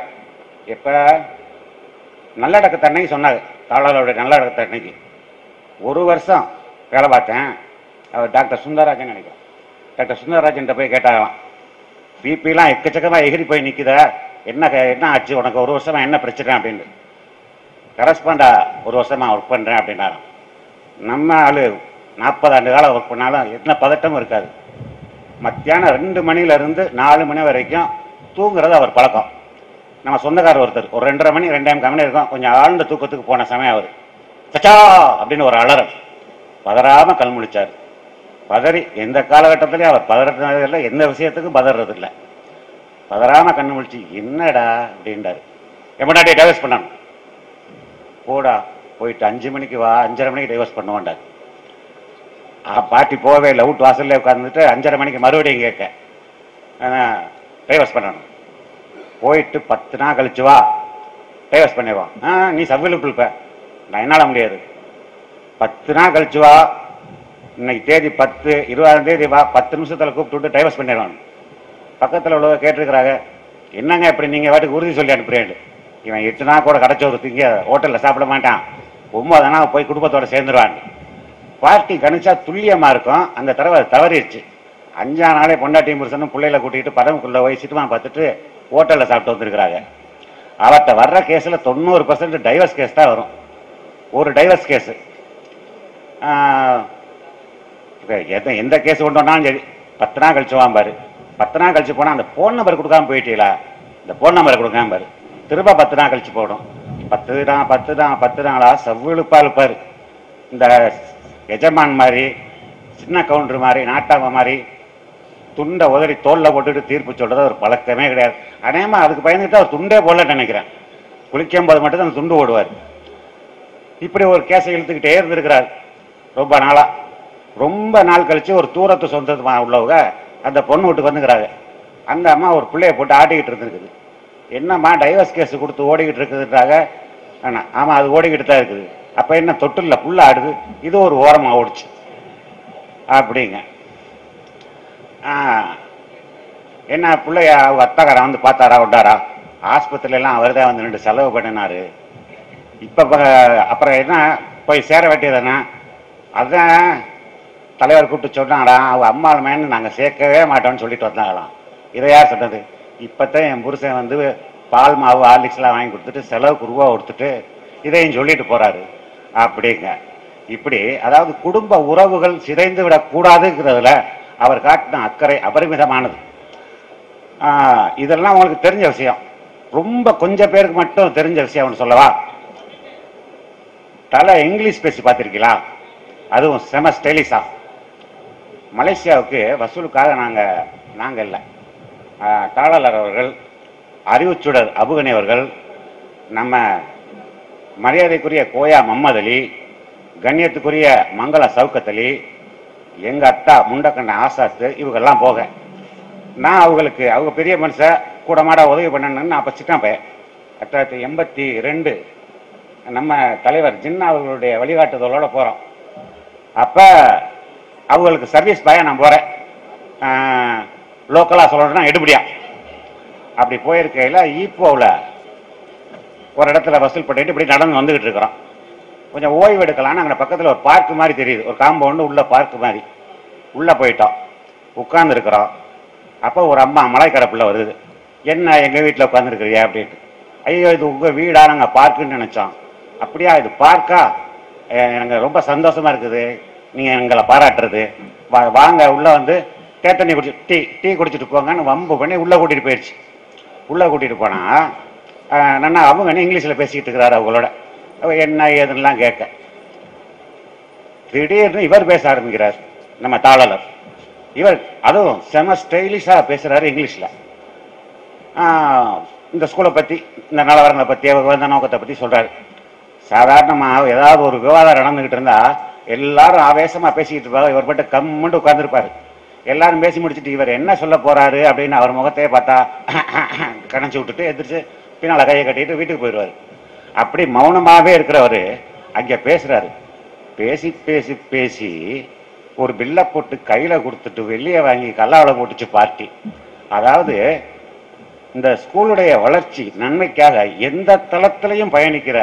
இப்போ நல்லடக்கத்தன்னைக்கு சொன்னாங்க, தாளாளருடைய நல்லடக்கத்தன்னைக்கு 1 வருஷம் வேலை பார்த்தேன். அவர் டாக்டர் சுந்தரராஜன் நினைக்கிறேன். டாக்டர் சுந்தரராஜன் போய் கேட்டாங்களாம், பிபிலாம் எக்கச்சக்கமாக எகிரி போய் நிற்குத, என்ன ஆச்சு உனக்கு, 1 வருஷமா என்ன பிரச்சனை அப்படின்னு. கரஸ்பாண்டா 1 வருஷமா ஒர்க் பண்ணுறேன் அப்படின்னாராம். நம்ம ஆளு 40 ஆண்டு காலம் ஒர்க் பண்ணாலும் என்ன பதட்டமும் இருக்காது. மத்தியானம் 2 மணிலேருந்து 4 மணி வரைக்கும் தூங்குறது அவர் பழக்கம். நம்ம சொந்தக்காரர் ஒருத்தர் ஒரு 2:30 மணி 2:00 மணி இருக்கும், கொஞ்சம் ஆழ்ந்த தூக்கத்துக்கு போன சமயம் அவர் சச்சா அப்படின்னு ஒரு அலறல், பதறாமல் கண் முழிச்சார். பதறி எந்த காலகட்டத்திலையும் அவர் பதறதில்லை, எந்த விஷயத்துக்கும் பதறதில்லை. பதறாமல் கண் முழிச்சு என்னடா அப்படின்றாரு. எம்மனாட்டி டைவர்ஸ் பண்ணணும், போடா போயிட்டு 5 மணிக்கு வா, 5:30 மணிக்கு டைவர்ஸ் பண்ணுவாண்டார். பாட்டி போகவே இல்லை, வீட்டு வாசல்ல உட்காந்துட்டு 5:30 மணிக்கு மறுபடியும் கேட்க டைவர்ஸ் பண்ணணும். போயிட்டு 10 நாள் கழிச்சு வா டைவர்ஸ் பண்ணிடுவான். நீ சவ்விலுக்குள் இருப்ப, நான் என்னால் முடியாது. 10 நாள் கழிச்சு வா, இன்னைக்கு தேதி 10, 20ஆம் தேதி வா, 10 நிமிஷத்தில் கூப்பிட்டு விட்டு டைவர்ஸ் பண்ணிடுவான். பக்கத்தில் உள்ளவங்க கேட்டிருக்கிறாங்க, என்னங்க இப்படி நீங்கள் வாட்டுக்கு உறுதி சொல்லி அனுப்புறேன். இவன் 8 நாள் கூட கடைச்சோறு திங்க ஹோட்டலில் சாப்பிட மாட்டான், 9 நாள் போய் குடும்பத்தோடு சேர்ந்துருவான். பார்ட்டி கணிச்சா துல்லியமாக இருக்கும். அந்த தடவை தவறிடுச்சு. 5ஆம் நாளே பொண்டாட்டியும் புருஷனும் பிள்ளைகளை கூட்டிகிட்டு பதவுக்குள்ளே போய் சிட்டுமா பார்த்துட்டு ஹோட்டலில் சாப்பிட்டு வந்துருக்கிறாங்க. அவர்கிட்ட வர்ற கேஸில் 90% டைவர்ஸ் கேஸ் தான் வரும். ஒரு டைவர்ஸ் கேஸு எந்த கேஸ் கொண்டு வந்தாலும் சரி 10 நாள் கழிச்சு வாம்பாரு. 10 நாள் கழிச்சு போனால் அந்த ஃபோன் நம்பர் கொடுக்காம போயிட்டீங்களா, இந்த ஃபோன் நம்பரை கொடுக்காம பாரு, திரும்ப 10 நாள் கழிச்சு போடும். 10 நாளா செவ்விழுப்பா இருப்பார். இந்த எஜமான் மாதிரி, சின்ன கவுண்டர் மாதிரி, நாட்டாம மாதிரி துண்டை உதறி தோல்ல போட்டுட்டு தீர்ப்பு சொல்றது ஒரு பழக்கமே கிடையாது. அநேகமா அதுக்கு பயந்துட்டு அவர் துண்டே போடல நினைக்கிறேன். குளிக்கும் போது மட்டும் தான் துண்டு ஓடுவார். இப்படி ஒரு கேஸை இழுத்துக்கிட்டே இருந்திருக்கிறார் ரொம்ப நாளா. ரொம்ப நாள் கழிச்சு ஒரு தூரத்து சொந்தமா உள்ளவங்க அந்த பொண்ணு வீட்டுக்கு வந்துக்கிறாங்க. அந்த அம்மா ஒரு பிள்ளைய போட்டு ஆட்டிக்கிட்டு இருந்துருக்குது. என்னம்மா டைவர்ஸ் கேஸ் கொடுத்து ஓடிக்கிட்டு இருக்குதுன்றாங்க. ஆமா அது ஓடிக்கிட்டு தான் இருக்குது. அப்ப என்ன தொட்டில்ல புல்ல ஆடுது, இது ஒரு ஓரமா ஓடிச்சு அப்படிங்க. என்ன பிள்ளைய அவங்க அத்தாக்காரன் வந்து பார்த்தாரா விட்டாரா, ஆஸ்பத்திரியில எல்லாம் அவர் தான் வந்து 2 செலவு பண்ணினாரு. இப்ப அப்புறம் என்ன போய் சேர வேண்டியதானே, அதான் தலைவர் கூப்பிட்டு சொன்னாடா, அவங்க அம்மாள் மேன்னு நாங்க சேர்க்கவே மாட்டோம்னு சொல்லிட்டு வந்தாங்களாம். இதை யார் சொன்னது? இப்பத்தான் என் புருஷன் வந்து பால் மாவு ஹார்லிக்ஸ் எல்லாம் வாங்கி கொடுத்துட்டு செலவுக்கு ரூபா கொடுத்துட்டு இதையும் சொல்லிட்டு போறாரு அப்படிங்க. இப்படி அதாவது குடும்ப உறவுகள் சிதைந்து விடக்கூடாதுங்கிறதுல அவர் காட்டின அக்கறை அபரிமிதமானது. இதெல்லாம் உங்களுக்கு தெரிஞ்ச விஷயம். ரொம்ப கொஞ்சம் பேருக்கு மட்டும் தெரிஞ்ச விஷயம் சொல்லவா? தலை இங்கிலீஷ் பேசி பார்த்திருக்கீங்களா? அதுவும் செம ஸ்டைலிஷா. மலேசியாவுக்கு வசூலுக்காக நாங்க இல்லை, தாளர் அவர்கள், அறிவுச்சுடர் அபுகனி அவர்கள், நம்ம மரியாதைக்குரிய கோயா முகமது அலி, கண்ணியத்துக்குரிய மங்கள சவுக்கத் அலி, எங்க அத்தா முண்டக்கண்ண ஆசாத்து, இவங்கெல்லாம் போக நான் அவங்க பெரிய மனுஷன் கூட மாட உதவி பண்ணணும்னு அப்ப சின்ன பையன். 1982 நம்ம தலைவர் ஜின்னா அவர்களுடைய வழிகாட்டுதலோட போறோம். அப்ப அவங்களுக்கு சர்வீஸ் பாயா நான் போறேன். லோக்கலா சொல்லணும்னா எடுபடியா. அப்படி போயிருக்கையில ஈப்போவில் ஒரு இடத்துல வசூல் பண்ணிட்டு இப்படி நடந்து வந்துகிட்டு இருக்கிறோம். கொஞ்சம் ஓய்வு எடுக்கலான்னு அங்கே பக்கத்தில் ஒரு பார்க் மாதிரி தெரியுது, ஒரு காம்பவுண்டு உள்ள பார்க் மாதிரி. உள்ள போயிட்டோம், உட்கார்ந்து இருக்கிறோம். அப்போ ஒரு அம்மா மலைக்கடப்புல வருது. என்ன எங்க வீட்டில் உட்காந்துருக்கிறியா அப்படின்ட்டு. ஐயோ இது உங்க வீடா, நாங்கள் பார்க்குன்னு நினைச்சோம். அப்படியா, இது பார்க்கா, எனக்கு ரொம்ப சந்தோஷமா இருக்குது நீங்க எங்களை பாராட்டுறது. வாங்க உள்ள வந்து தேத்தண்ணி குடிச்சு டீ குடிச்சிட்டு போங்கன்னு வம்பு பண்ணி உள்ள கூட்டிட்டு போயிடுச்சு. உள்ள கூட்டிட்டு போனா நான் அவங்க இங்கிலீஷ்ல பேசிக்கிட்டு இருக்கிறாரு அவங்களோட. என்ன ஏதுன்னெலாம் கேட்க திடீர்னு இவர் பேச ஆரம்பிக்கிறார், நம்ம தாளர். இவர் அதுவும் செம ஸ்டைலிஷா பேசுறாரு இங்கிலீஷ்ல. இந்த ஸ்கூலை பத்தி, இந்த நிலவரங்களை பத்தி, அவர் வந்த நோக்கத்தை பத்தி சொல்றாரு. சாதாரணமா ஏதாவது ஒரு விவாதம் நடந்துகிட்டு இருந்தா எல்லாரும் ஆவேசமா பேசிக்கிட்டு இருப்பாங்க, இவர் பட்டு கம்முண்டு உட்கார்ந்துருப்பாரு. எல்லாரும் பேசி முடிச்சுட்டு இவர் என்ன சொல்ல போறாரு அப்படின்னு அவர் முகத்தையே பார்த்தா கணச்சு விட்டுட்டு எதிர்த்து பின்னால கையை கட்டிட்டு வீட்டுக்கு போயிடுவாரு. அப்படி மௌனமாவே இருக்கிறவரு அங்க பேசுறாரு. பேசி பேசி பேசி ஒரு பில்லை போட்டு கையில கொடுத்துட்டு வெளியே வாங்கி கல்லாவில் போட்டுச்சு பார்ட்டி. அதாவது இந்த ஸ்கூலுடைய வளர்ச்சி நன்மைக்காக எந்த தளத்திலையும் பயணிக்கிற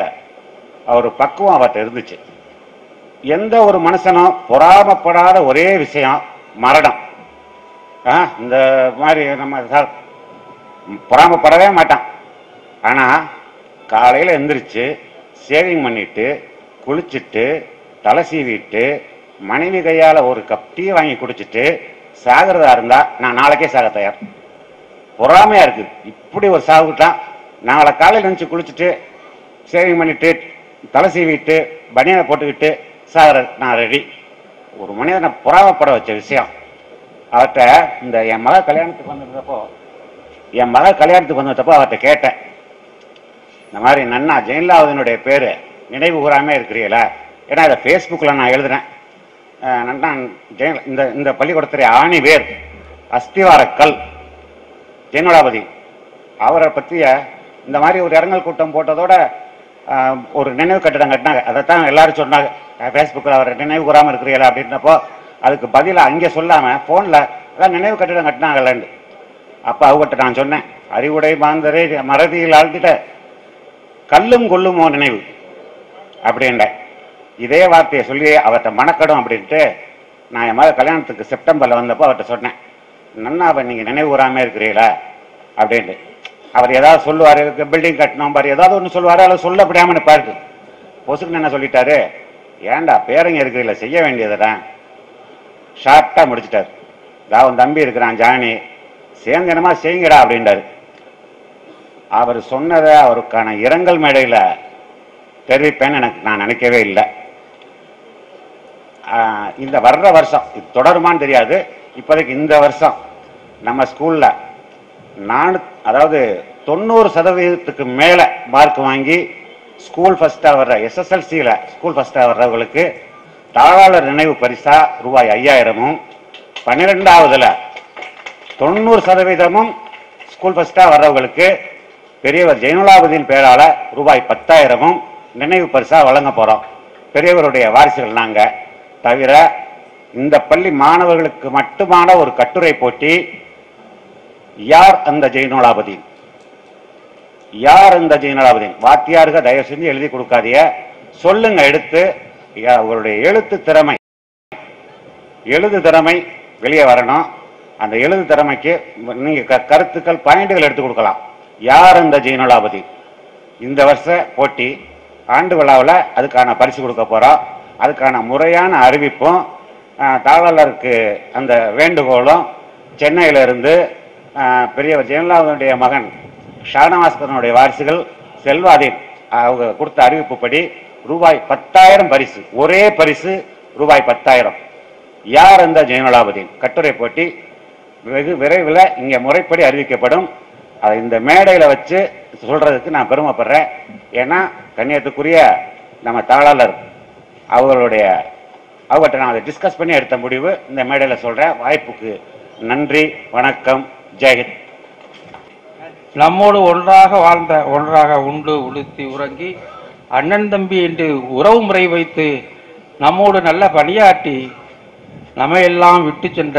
ஒரு பக்குவம் அவர்கிட்ட இருந்துச்சு. எந்த ஒரு மனுஷனும் பொறாமப்படாத ஒரே விஷயம் மரணம். இந்த மாதிரி நம்ம பொறாமப்படவே மாட்டான். ஆனா காலையில எந்திரிச்சு சேவிங் பண்ணிட்டு குளிச்சுட்டு தலை சீவிட்டு மனைவி கையால் ஒரு கப் டீ வாங்கி குடிச்சிட்டு சாகிறதா இருந்தா நான் நாளைக்கே சாக தயார். பொறாமையா இருக்கு. இப்படி ஒரு சாகுட்டான் நாளை காலையில் நினச்சி குளிச்சுட்டு சேவிங் பண்ணிட்டு தலை சீவிட்டு பனியனை போட்டுக்கிட்டு சாகிற நான் ரெடி. ஒரு மனிதனை பொறாமப்பட வச்ச விஷயம். அவர்கிட்ட இந்த என் மக கல்யாணத்துக்கு வந்தப்போ அவர்கிட்ட கேட்டேன், இந்த மாதிரி நன்னா ஜெயலலிதாவினுடைய பேரு நினைவு கூறாமே இருக்கிறீங்களா? ஏன்னா இதை ஃபேஸ்புக்கில் நான் எழுதுறேன். நன்னா இந்த பள்ளிக்கூடத்துடைய ஆணி வேர் அஸ்திவார கல் ஜெயலலிதாபதி அவரை பற்றிய இந்த மாதிரி ஒரு இரங்கல் கூட்டம் போட்டதோட ஒரு நினைவு கட்டிடம் கட்டினாங்க. அதைத்தான் எல்லாரும் சொன்னாங்க, ஃபேஸ்புக்கில் அவர் நினைவு கூறாமல் இருக்கிறீங்களா அப்படின்னப்போ அதுக்கு பதிலாக அங்கே சொல்லாமல் ஃபோனில் அதான் நினைவு கட்டிடம் கட்டினாங்கல்லன்னு. அப்போ அவங்ககிட்ட நான் சொன்னேன், அறிவுடை மாந்தரே மறதியில் ஆழ்த்திட்ட கல்லும் கொல்லுமோ நினைவு அப்படின்ற இதே வார்த்தையை சொல்லி அவர்கிட்ட மணக்கடும் அப்படின்ட்டு நான் என் மக கல்யாணத்துக்கு செப்டம்பரில் வந்தப்போ அவர்கிட்ட சொன்னேன், நன்னா அவன் நீங்கள் நினைவு கூறாமல் இருக்கிறீங்களா அப்படின்ட்டு. அவர் ஏதாவது சொல்லுவார், பில்டிங் கட்டணும் பாரு ஏதாவது ஒன்று சொல்லுவார், அதை சொல்ல முடியாமல் நிற்பாரு. பொசுக்குன்னு என்ன சொல்லிட்டாரு, ஏன்டா பேரங்க இருக்கிறீங்களா செய்ய வேண்டியதுதான் ஷார்ட்டாக முடிச்சிட்டார். அவன் தம்பி இருக்கிறான் ஜானி சேர்ந்து என்னமா செய்யுங்கடா அப்படின்றாரு. அவர் சொன்னதை அவருக்கான இரங்கல் மேடையில் தெரிவிப்பேன்னு நான் நினைக்கவே இல்லை. இந்த வர்ற வருஷம் இது தொடருமான்னு தெரியாது. இப்போதைக்கு இந்த வருஷம் நம்ம ஸ்கூலில் அதாவது 90% மேலே மார்க் வாங்கி ஸ்கூல் ஃபர்ஸ்டாக வர்ற SSLCயில் ஸ்கூல் ஃபர்ஸ்டாக வர்றவங்களுக்கு தாளாளர் நினைவு பரிசா ரூபாய் 5000ம், 12ஆவதுல 90% ஸ்கூல் ஃபர்ஸ்டாக வர்றவங்களுக்கு பெரியவர் ஜெயலலிதாபதியின் பேரால ரூபாய் 10,000ம் நினைவு பரிசா வழங்க போறோம். பெரியவருடைய வாரிசுகள் நாங்க. தவிர இந்த பள்ளி மாணவர்களுக்கு மட்டுமான ஒரு கட்டுரை போட்டி, யார் அந்த ஜெயலலிதாபதி, யார் அந்த ஜெயலலிதாபதி, வாத்தியாருக்கு தயவு செஞ்சு எழுதி கொடுக்காதீங்க, சொல்லுங்க எடுத்து. அவருடைய எழுது திறமை வெளியே வரணும். அந்த எழுது திறமைக்கு நீங்க கருத்துக்கள் பாயிண்டுகள் எடுத்து கொடுக்கலாம். யார் அந்த ஜெயலலிதாபதி? இந்த வருஷ போட்டி ஆண்டு விழாவில் அதுக்கான பரிசு கொடுக்க போறோம். அதுக்கான முறையான அறிவிப்பும் தாளாளருக்கு அந்த வேண்டுகோளும் சென்னையிலிருந்து பெரியவர் ஜெயலலிதாவுடைய மகன் ஷானவாஸ்கரனுடைய வாரிசுகள் செல்வாதீன் அவங்க கொடுத்த அறிவிப்புப்படி ரூபாய் 10,000 பரிசு, ஒரே பரிசு ரூபாய் 10,000. யார் அந்த ஜெயலலிதாபதி கட்டுரை போட்டி வெகு விரைவில் இங்கே முறைப்படி அறிவிக்கப்படும். அதை இந்த மேடையில் வச்சு சொல்றதுக்கு நான் பெருமைப்படுறேன். ஏன்னா கண்ணியத்துக்குரிய நம்ம தாளாளர் அவங்ககிட்ட நான் அதை டிஸ்கஸ் பண்ணி எடுத்த முடிவு இந்த மேடையில் சொல்றேன். வாய்ப்புக்கு நன்றி, வணக்கம், ஜெயஹிந்த். நம்மோடு ஒன்றாக வாழ்ந்த, ஒன்றாக உண்டு உடுத்தி உறங்கி அண்ணன் தம்பி என்று உறவு முறை வைத்து நம்மோடு நல்ல பணியாற்றி நம்மையெல்லாம் விட்டு சென்ற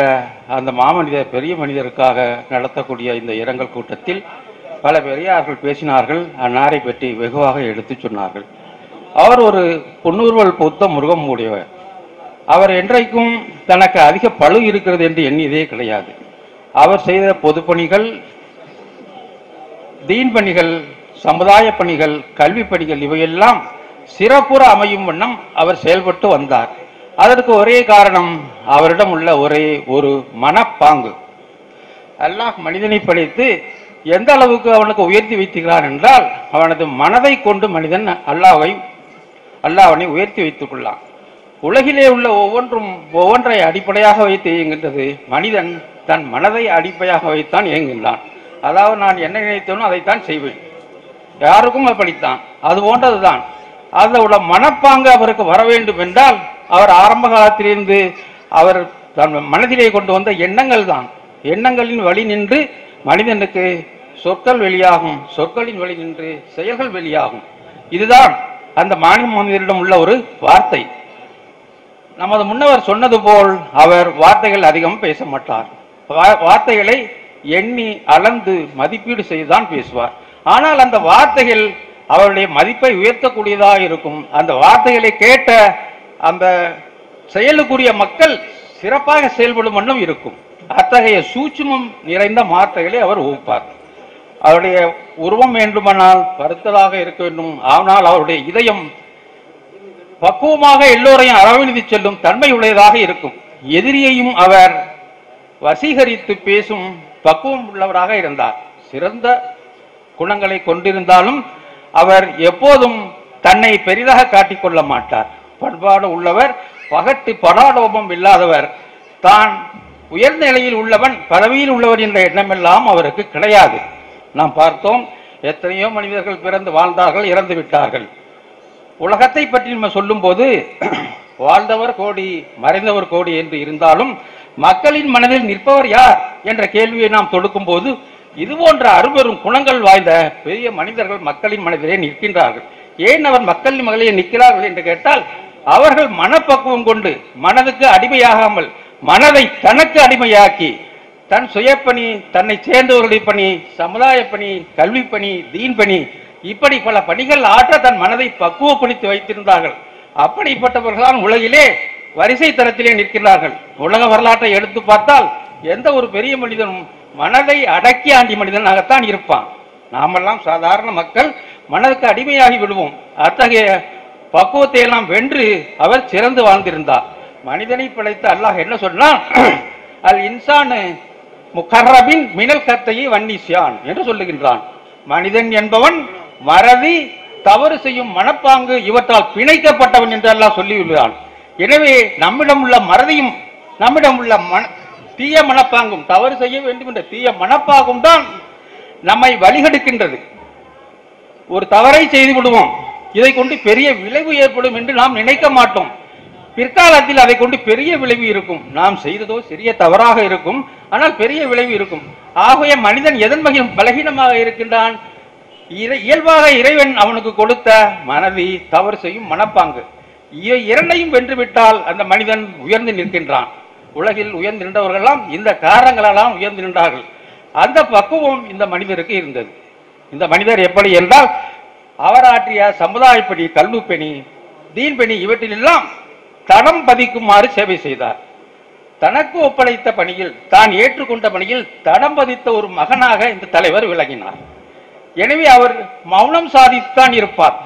அந்த மாமனிதர், பெரிய மனிதருக்காக நடத்தக்கூடிய இந்த இரங்கல் கூட்டத்தில் பல பெரியார்கள் பேசினார்கள். அன்னாரை பற்றி வெகுவாக எடுத்து சொன்னார்கள். அவர் ஒரு பொன்னூர்வல் பொத்த முருகம் உடையவர். அவர் என்றைக்கும் தனக்கு அதிக பளு இருக்கிறது என்று எண்ணியதே கிடையாது. அவர் செய்த பொதுப்பணிகள், தீன் பணிகள், சமுதாய பணிகள், கல்வி பணிகள் இவையெல்லாம் சிறப்புற அமையும் வண்ணம் அவர் செயல்பட்டு வந்தார். அதற்கு ஒரே காரணம் அவரிடம் உள்ள ஒரே ஒரு மனப்பாங்கு. அல்லாஹ் மனிதனை படைத்து எந்த அளவுக்கு அவனுக்கு உயர்த்தி வைத்துகிறான் என்றால், அவனது மனதை கொண்டு மனிதன் அல்லாஹ்வை உயர்த்தி வைத்துக் கொள்ளான். உலகிலே உள்ள ஒவ்வொன்றை அடிப்படையாக வைத்து இயங்குகின்றது. மனிதன் தன் மனதை அடிப்படையாக வைத்தான் இயங்குகின்றான். அதாவது நான் என்ன நினைத்தேனோ அதைத்தான் செய்வேன். யாருக்கும் அப்படித்தான். அது போன்றதுதான். அதோட மனப்பாங்கு அவருக்கு வர வேண்டும் என்றால், அவர் ஆரம்ப காலத்திலிருந்து அவர் தன் மனதிலே கொண்டு வந்த எண்ணங்கள் தான். எண்ணங்களின் வழி நின்று மனிதனுக்கு சொற்கள் வெளியாகும், சொற்களின் வழி நின்று செயல்கள் வெளியாகும். இதுதான் அந்த மனிதரிடம் உள்ள ஒரு வார்த்தை. நமது முன்னவர் சொன்னது போல் அவர் வார்த்தைகள் அதிகம் பேச மாட்டார். வார்த்தைகளை எண்ணி அளந்து மதிப்பீடு செய்துதான் பேசுவார். ஆனால் அந்த வார்த்தைகள் அவருடைய மதிப்பை உயர்த்தக்கூடியதாக இருக்கும். அந்த வார்த்தைகளை கேட்ட அந்த செயலுக்குரிய மக்கள் சிறப்பாக செயல்படும் வண்ணம் இருக்கும். அத்தகைய சூட்சுமம் நிறைந்த வார்த்தைகளை அவர் வகுப்பார். அவருடைய உருவம் வேண்டுமானால் பருத்தலாக இருக்க வேண்டும். ஆனால் அவருடைய இதயம் பக்குவமாக எல்லோரையும் அரவணைத்து செல்லும் தன்மை உடையதாக இருக்கும். எதிரியையும் அவர் வசீகரித்து பேசும் பக்குவம் உள்ளவராக இருந்தார். சிறந்த குணங்களை கொண்டிருந்தாலும் அவர் எப்போதும் தன்னை பெரிதாக காட்டிக்கொள்ள மாட்டார். பண்பாடு உள்ளவர், பகட்டு படாடோபம் இல்லாதவர், தான் உயர்ந்த நிலையில் உள்ளவன், பதவியில் உள்ளவர் என்ற எண்ணமெல்லாம் அவருக்கு கிடையாது. நாம் பார்த்தோம், எத்தனையோ மனிதர்கள் பிறந்து வாழ்ந்தார்கள், இறந்து விட்டார்கள். உலகத்தை பற்றி நம்ம சொல்லும் போது வாழ்ந்தவர் கோடி மறைந்தவர் கோடி என்று இருந்தாலும் மக்களின் மனதில் நிற்பவர் யார் என்ற கேள்வியை நாம் தொடுக்கும் போது இது போன்ற அருபெரும் குணங்கள் வாய்ந்த பெரிய மனிதர்கள் மக்களின் மனதிலே நிற்கின்றார்கள். ஏன் அவர் மக்களின் மகளிலே நிற்கிறார்கள் என்று கேட்டால், அவர்கள் மனப்பக்குவம் கொண்டு மனதுக்கு அடிமையாகாமல் மனதை தனக்கு அடிமையாக்கி தன் சுயப்பணி, தன்னை சேர்ந்தவர்களுடைய பணி, சமுதாய பணி, கல்வி பணி, தீன் பணி, இப்படி பல பணிகள் ஆற்ற தன் மனதை பக்குவப்படுத்தி வைத்திருந்தார்கள். அப்படிப்பட்டவர்கள்தான் உலகிலே வரிசை தரத்திலே நிற்கிறார்கள். உலக வரலாற்றை எடுத்து பார்த்தால் எந்த ஒரு பெரிய மனிதனும் மனதை அடக்கி ஆண்டிய மனிதனாகத்தான் இருப்பான். நாமெல்லாம் சாதாரண மக்கள், மனதுக்கு அடிமையாகி விடுவோம். அத்தகைய பக்குவத்தை எல்லாம் வென்று அவர் சிறந்து வாழ்ந்திருந்தார். மனிதனை படைத்த அல்லாஹ் என்ன சொன்னான்? அல் இன்சானு முகர்ரபின் மினல் கத்தையை வன்னிசியான் என்று சொல்லுகின்றான். மனிதன் என்பவன் மறதி, தவறு செய்யும் மனப்பாங்கு இவற்றால் பிணைக்கப்பட்டவன் என்று அல்லாஹ் சொல்லியுள்ளான். எனவே நம்மிடம் உள்ள மறதியும், நம்மிடம் உள்ள தீய மனப்பாங்கும், தவறு செய்ய வேண்டும் என்ற தீய மனப்பாங்கும் தான் நம்மை வழிகெடுக்கின்றது. ஒரு தவறை செய்து விடுவோம், இதை கொண்டு பெரிய விளைவு ஏற்படும் என்று நாம் நினைக்க மாட்டோம். பிற்காலத்தில் அதை கொண்டு பெரிய விளைவு இருக்கும். நாம் செய்ததோ சிறிய தவறாக இருக்கும், ஆனால் பெரிய விளைவு இருக்கும். ஆகவே மனிதன் எதன் வகையும் பலகீனமாக இருக்கின்றான்? இயல்பாக இறைவன் அவனுக்கு கொடுத்த மனதி, தவறு செய்யும் மனப்பாங்கு, இரண்டையும் வென்றுவிட்டால் அந்த மனிதன் உயர்ந்து நிற்கின்றான். உலகில் உயர்ந்து நின்றவர்களெல்லாம் இந்த காரணங்களெல்லாம் உயர்ந்து நின்றார்கள். அந்த பக்குவம் இந்த மனிதருக்கு இருந்தது. இந்த மனிதர் எப்படி என்றால், அவர் ஆற்றிய சமுதாய பணி, கல்வி பணி, தீன் பணி, இவற்றிலெல்லாம் தடம் பதிக்குமாறு சேவை செய்தார். தனக்கு ஒப்படைத்த பணியில், தான் ஏற்றுக்கொண்ட பணியில் தடம் பதித்த ஒரு மகனாக இந்த தலைவர் விளங்கினார். எனவே அவர் மௌனம் சாதித்தான் இருப்பார்.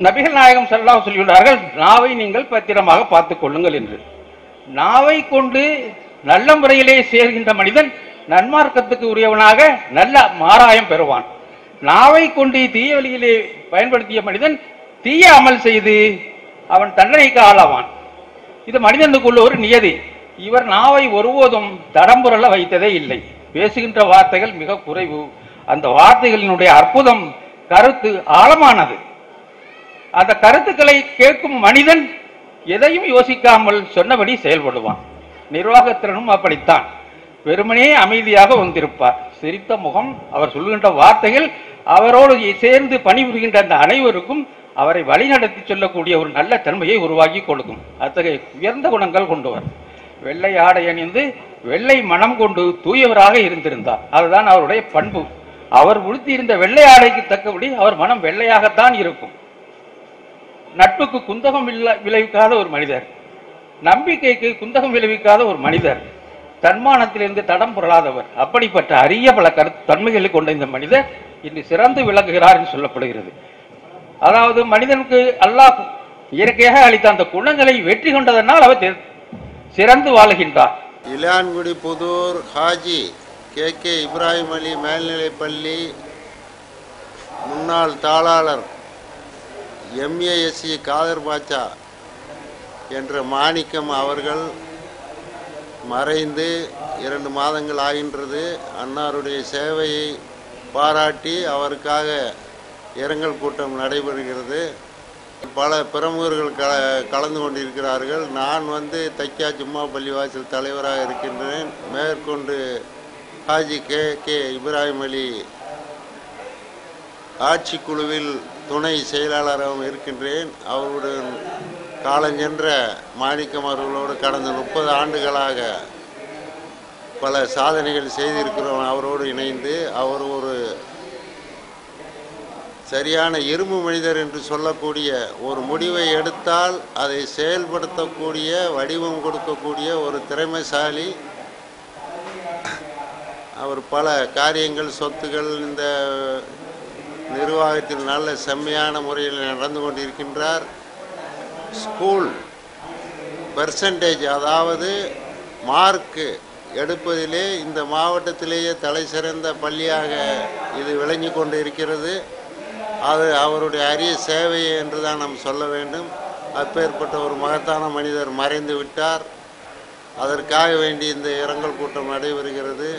நபிகள் நாயகம் ஸல்லல்லாஹு அலைஹி சொல்கிறார்கள், நாவை நீங்கள் பத்திரமாக பார்த்துக் கொள்ளுங்கள் என்று. நாவை கொண்டு நல்ல முறையிலே சேர்கின்ற மனிதன் நன்மார்க்கத்துக்கு உரியவனாக நல்ல மாராயம் பெறுவான். நாவை கொண்டு தீய வழியிலே பயன்படுத்திய மனிதன் தீய அமல் செய்து அவன் தண்டனைக்கு ஆளாவான். இது மனிதனுக்குள்ள ஒரு நியதி. இவர் நாவை ஒருபோதும் தடம்புரள வைத்ததே இல்லை. பேசுகின்ற வார்த்தைகள் மிக குறைவு. அந்த வார்த்தைகளினுடைய அற்புதம், கருத்து ஆழமானது. அந்த கருத்துக்களை கேட்கும் மனிதன் எதையும் யோசிக்காமல் சொன்னபடி செயல்படுவான். நிர்வாகத்திறனும் அப்படித்தான். வெறுமனே அமைதியாக வந்திருப்பார். சிரித்த முகம், அவர் சொல்கின்ற வார்த்தைகள் அவரோடு சேர்ந்து பணிபுரிகின்ற அந்த அனைவருக்கும் அவரை வழிநடத்தி சொல்லக்கூடிய ஒரு நல்ல தன்மையை உருவாக்கி கொடுக்கும். அத்தகைய உயர்ந்த குணங்கள் கொண்டவர். வெள்ளை ஆடை அணிந்து வெள்ளை மனம் கொண்டு தூயவராக இருந்திருந்தார். அதுதான் அவருடைய பண்பு. அவர் உடுத்தி இருந்த வெள்ளை ஆடைக்கு தக்கபடி அவர் மனம் வெள்ளையாகத்தான் இருக்கும். நட்புக்கு குந்தகம் விளைவிக்காத ஒரு மனிதர், நம்பிக்கைக்கு குந்தகம் விளைவிக்காத ஒரு மனிதர், தன்மானத்திலிருந்து தடம் புரளாதவர். அப்படிப்பட்ட அரிய பல தன்மைகளை கொண்ட இந்த மனிதர் இன்று சிறந்து விளங்குகிறார் என்று சொல்லப்படுகிறது. அதாவது மனிதனுக்கு அல்லாஹ் இயற்கையாக அளித்த அந்த குணங்களை வெற்றி கொண்டதனால் அவர் சிறந்து வாழ்கின்றார். இளையான்குடி புதூர் ஹாஜி கே இப்ராஹிம் அலி மேல்நிலைப்பள்ளி முன்னாள் தாளாளர் MASC காதர் பாட்சா என்ற மாணிக்கம் அவர்கள் மறைந்து 2 மாதங்கள் ஆகின்றது. அன்னாருடைய சேவையை பாராட்டி அவருக்காக இரங்கல் கூட்டம் நடைபெறுகிறது. பல பிரமுகர்கள் கலந்து கொண்டிருக்கிறார்கள். நான் தைக்கா ஜும்மா பள்ளிவாசல் தலைவராக இருக்கின்றேன். மேற்கொண்டு ஹாஜி கே இப்ராஹிம் அலி ஆட்சிக்குழுவில் துணை செயலாளராகவும் இருக்கின்றேன். அவருடன் காலஞ்சென்ற மாணிக்கம் அவர்களோடு கடந்த 30 ஆண்டுகளாக பல சாதனைகள் செய்திருக்கிறோம். அவரோடு இணைந்து அவர் ஒரு சரியான இரும்பு மனிதர் என்று சொல்லக்கூடிய, ஒரு முடிவை எடுத்தால் அதை செயல்படுத்தக்கூடிய, வடிவம் கொடுக்கக்கூடிய ஒரு திறமைசாலி. அவர் பல காரியங்கள், சொத்துகள் இந்த நிர்வாகத்தில் நல்ல செம்மையான முறையில் நடந்து கொண்டிருக்கின்றார். ஸ்கூல் பெர்சன்டேஜ், அதாவது மார்க்கு எடுப்பதிலே இந்த மாவட்டத்திலேயே தலை சிறந்த பள்ளியாக இது விளங்கி கொண்டு இருக்கிறது. அது அவருடைய அரிய சேவை என்று தான் நாம் சொல்ல வேண்டும். அப்பேற்பட்ட ஒரு மகத்தான மனிதர் மறைந்து விட்டார். அதற்காக வேண்டி இந்த இரங்கல் கூட்டம் நடைபெறுகிறது.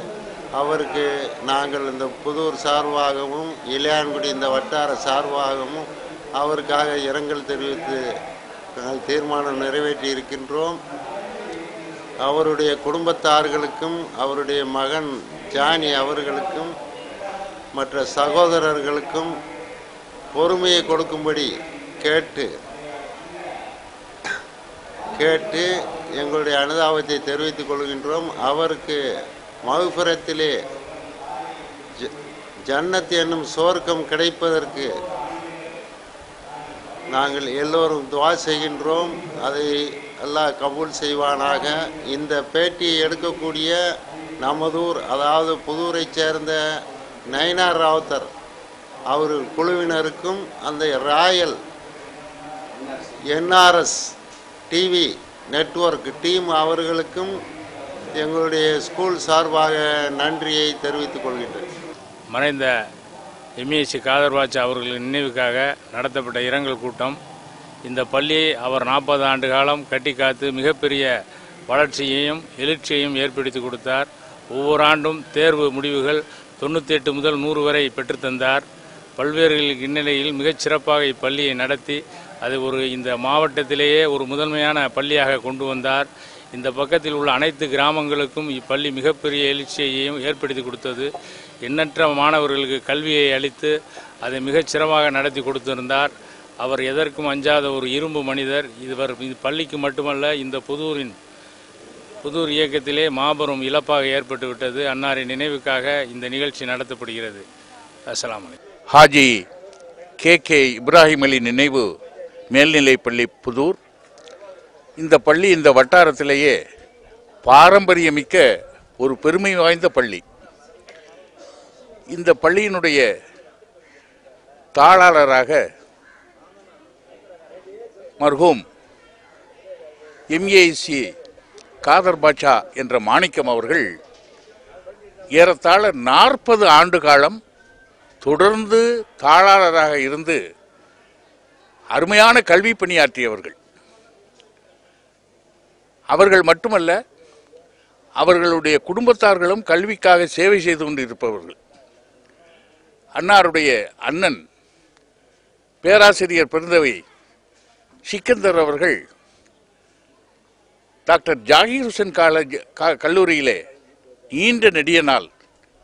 அவருக்கு நாங்கள் இந்த புதூர் சார்பாகவும் இளையான்குடி இந்த வட்டார சார்பாகவும் அவருக்காக இரங்கல் தெரிவித்து தீர்மானம் நிறைவேற்றி இருக்கின்றோம். அவருடைய குடும்பத்தார்களுக்கும் அவருடைய மகன் ஜானி அவர்களுக்கும் மற்ற சகோதரர்களுக்கும் பொறுமையை கொடுக்கும்படி கேட்டு எங்களுடைய அனுதாபத்தை தெரிவித்துக் கொள்கின்றோம். அவருக்கு மகுஃபிரத்திலே ஜன்னத் என்னும் சுவர்க்கம் கிடைப்பதற்கு நாங்கள் எல்லோரும் துவா செய்கின்றோம். அதை அல்லாஹ் கபூல் செய்வானாக. இந்த பேட்டியை எடுக்கக்கூடிய நமதூர், அதாவது புதூரைச் சேர்ந்த நயினார் ராவுத்தர் அவர் குழுவினருக்கும் அந்த Royal NRS TV network team அவர்களுக்கும் எங்களுடைய ஸ்கூல் சார்பாக நன்றியை தெரிவித்துக் கொள்கின்றேன். மறைந்த எம்ஏசி காதர் பாட்சா அவர்களின் நினைவுக்காக நடத்தப்பட்ட இரங்கல் கூட்டம். இந்த பள்ளியை அவர் 40 ஆண்டு காலம் கட்டி காத்து மிகப்பெரிய வளர்ச்சியையும் எழுச்சியையும் ஏற்படுத்தி கொடுத்தார். ஒவ்வொரு ஆண்டும் தேர்வு முடிவுகள் 98 முதல் 100 வரை பெற்றுத்தந்தார். பல்வேறு இந்நிலையில் மிகச் சிறப்பாக இப்பள்ளியை நடத்தி அது இந்த மாவட்டத்திலேயே ஒரு முதன்மையான பள்ளியாக கொண்டு வந்தார். இந்த பக்கத்தில் உள்ள அனைத்து கிராமங்களுக்கும் இப்பள்ளி மிகப்பெரிய எழுச்சியையும் ஏற்படுத்தி கொடுத்தது. எண்ணற்ற மாணவர்களுக்கு கல்வியை அளித்து அதை மிகச் சிறப்பாக நடத்தி கொடுத்திருந்தார். அவர் எதற்கும் அஞ்சாத ஒரு இரும்பு மனிதர். இது பள்ளிக்கு மட்டுமல்ல, இந்த புதூர் இயக்கத்திலே மாபெரும் இழப்பாக ஏற்பட்டுவிட்டது. அன்னாரின் நினைவுக்காக இந்த நிகழ்ச்சி நடத்தப்படுகிறது. அஸ்ஸலாமு அலைக்கும். ஹாஜி கே இப்ராஹிம் அலி நினைவு மேல்நிலைப்பள்ளி புதூர். இந்த பள்ளி இந்த வட்டாரத்திலேயே பாரம்பரியமிக்க ஒரு பெருமை வாய்ந்த பள்ளி. இந்த பள்ளியினுடைய தாளாளராக மர்ஹூம் எம்ஏசி காதர் பாட்சா என்ற மாணிக்கம் அவர்கள் ஏறத்தாழ 40 ஆண்டு காலம் தொடர்ந்து தாளாளராக இருந்து அருமையான கல்வி பணியாற்றியவர்கள். அவர்கள் மட்டுமல்ல, அவர்களுடைய குடும்பத்தார்களும் கல்விக்காக சேவை செய்து கொண்டிருப்பவர்கள். அன்னாருடைய அண்ணன் பேராசிரியர் பெருந்தவை சிக்கந்தர் அவர்கள் டாக்டர் ஜாகிர் ஹுசைன் கல்லூரியிலே நீண்ட நெடிய நாள்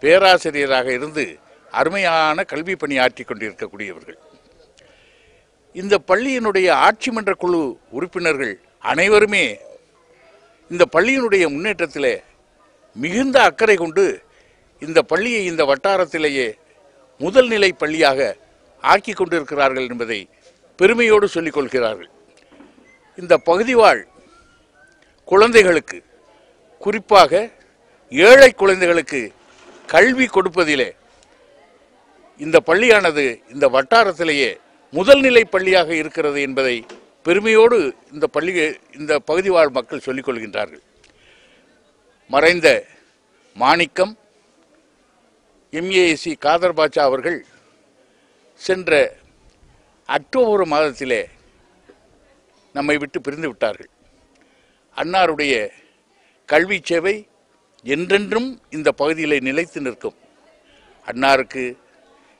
பேராசிரியராக இருந்து அருமையான கல்வி பணி ஆற்றி கொண்டிருக்கக்கூடியவர்கள். இந்த பள்ளியினுடைய ஆட்சி மன்ற குழு உறுப்பினர்கள் அனைவருமே இந்த பள்ளியினுடைய முன்னேற்றத்திலே மிகுந்த அக்கறை கொண்டு இந்த பள்ளியை இந்த வட்டாரத்திலேயே முதல் நிலை பள்ளியாக ஆக்கி கொண்டிருக்கிறார்கள் என்பதை பெருமையோடு சொல்லிக் கொள்கிறார்கள். இந்த பகுதி வாழ் குழந்தைகளுக்கு, குறிப்பாக ஏழை குழந்தைகளுக்கு கல்வி கொடுப்பதிலே இந்த பள்ளியானது இந்த வட்டாரத்திலேயே முதல் நிலை பள்ளியாக இருக்கிறது என்பதை பெருமையோடு இந்த பகுதி வாழ் மக்கள் சொல்லிக் கொள்கின்றார்கள். மறைந்த மாணிக்கம் எம்ஏசி காதர் பாட்சா அவர்கள் சென்ற அக்டோபர் மாதத்திலே நம்மை விட்டு பிரிந்து விட்டார்கள். அன்னாருடைய கல்வி சேவை என்றென்றும் இந்த பகுதியிலே நிலைத்து நிற்கும். அன்னாருக்கு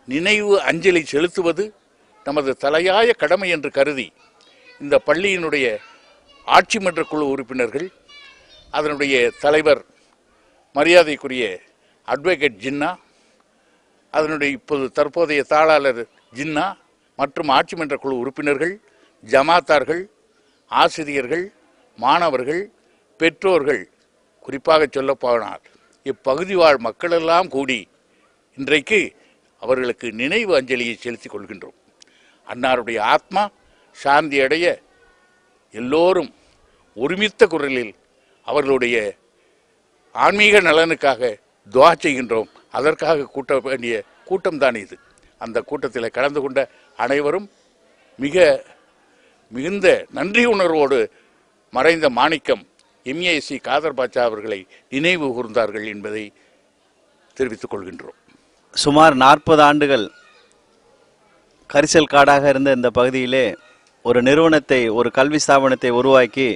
நினைவு அஞ்சலி செலுத்துவது நமது தலையாய கடமை என்று கருதி இந்த பள்ளியினுடைய ஆட்சி மன்ற குழு உறுப்பினர்கள், அதனுடைய தலைவர் மரியாதைக்குரிய அட்வொகேட் ஜின்னா, அதனுடைய தற்போதைய தாளாளர் ஜின்னா மற்றும் ஆட்சி மன்ற குழு உறுப்பினர்கள், ஜமாத்தார்கள், ஆசிரியர்கள், மாணவர்கள், பெற்றோர்கள், குறிப்பாக சொல்லப்போனால் இப்பகுதி வாழ் மக்களெல்லாம் கூடி இன்றைக்கு அவர்களுக்கு நினைவு அஞ்சலியை செலுத்திக் கொள்கின்றோம். அன்னாருடைய ஆத்மா சாந்தி அடைய எல்லோரும் ஒருமித்த குரலில் அவர்களுடைய ஆன்மீக நலனுக்காக துவா செய்கின்றோம். அதற்காக கூட்ட வேண்டிய கூட்டம்தான் இது. அந்த கூட்டத்தில் கலந்து கொண்ட அனைவரும் மிக மிகுந்த நன்றி உணர்வோடு மறைந்த மாணிக்கம் எம்ஏசி காதர் பாட்சா அவர்களை நினைவு கூர்ந்தார்கள் என்பதை தெரிவித்துக் கொள்கின்றோம். சுமார் 40 ஆண்டுகள் கரிசல் காடாக இருந்த இந்த பகுதியிலே ஒரு நிறுவனத்தை, ஒரு கல்வி ஸ்தாபனத்தை உருவாக்கி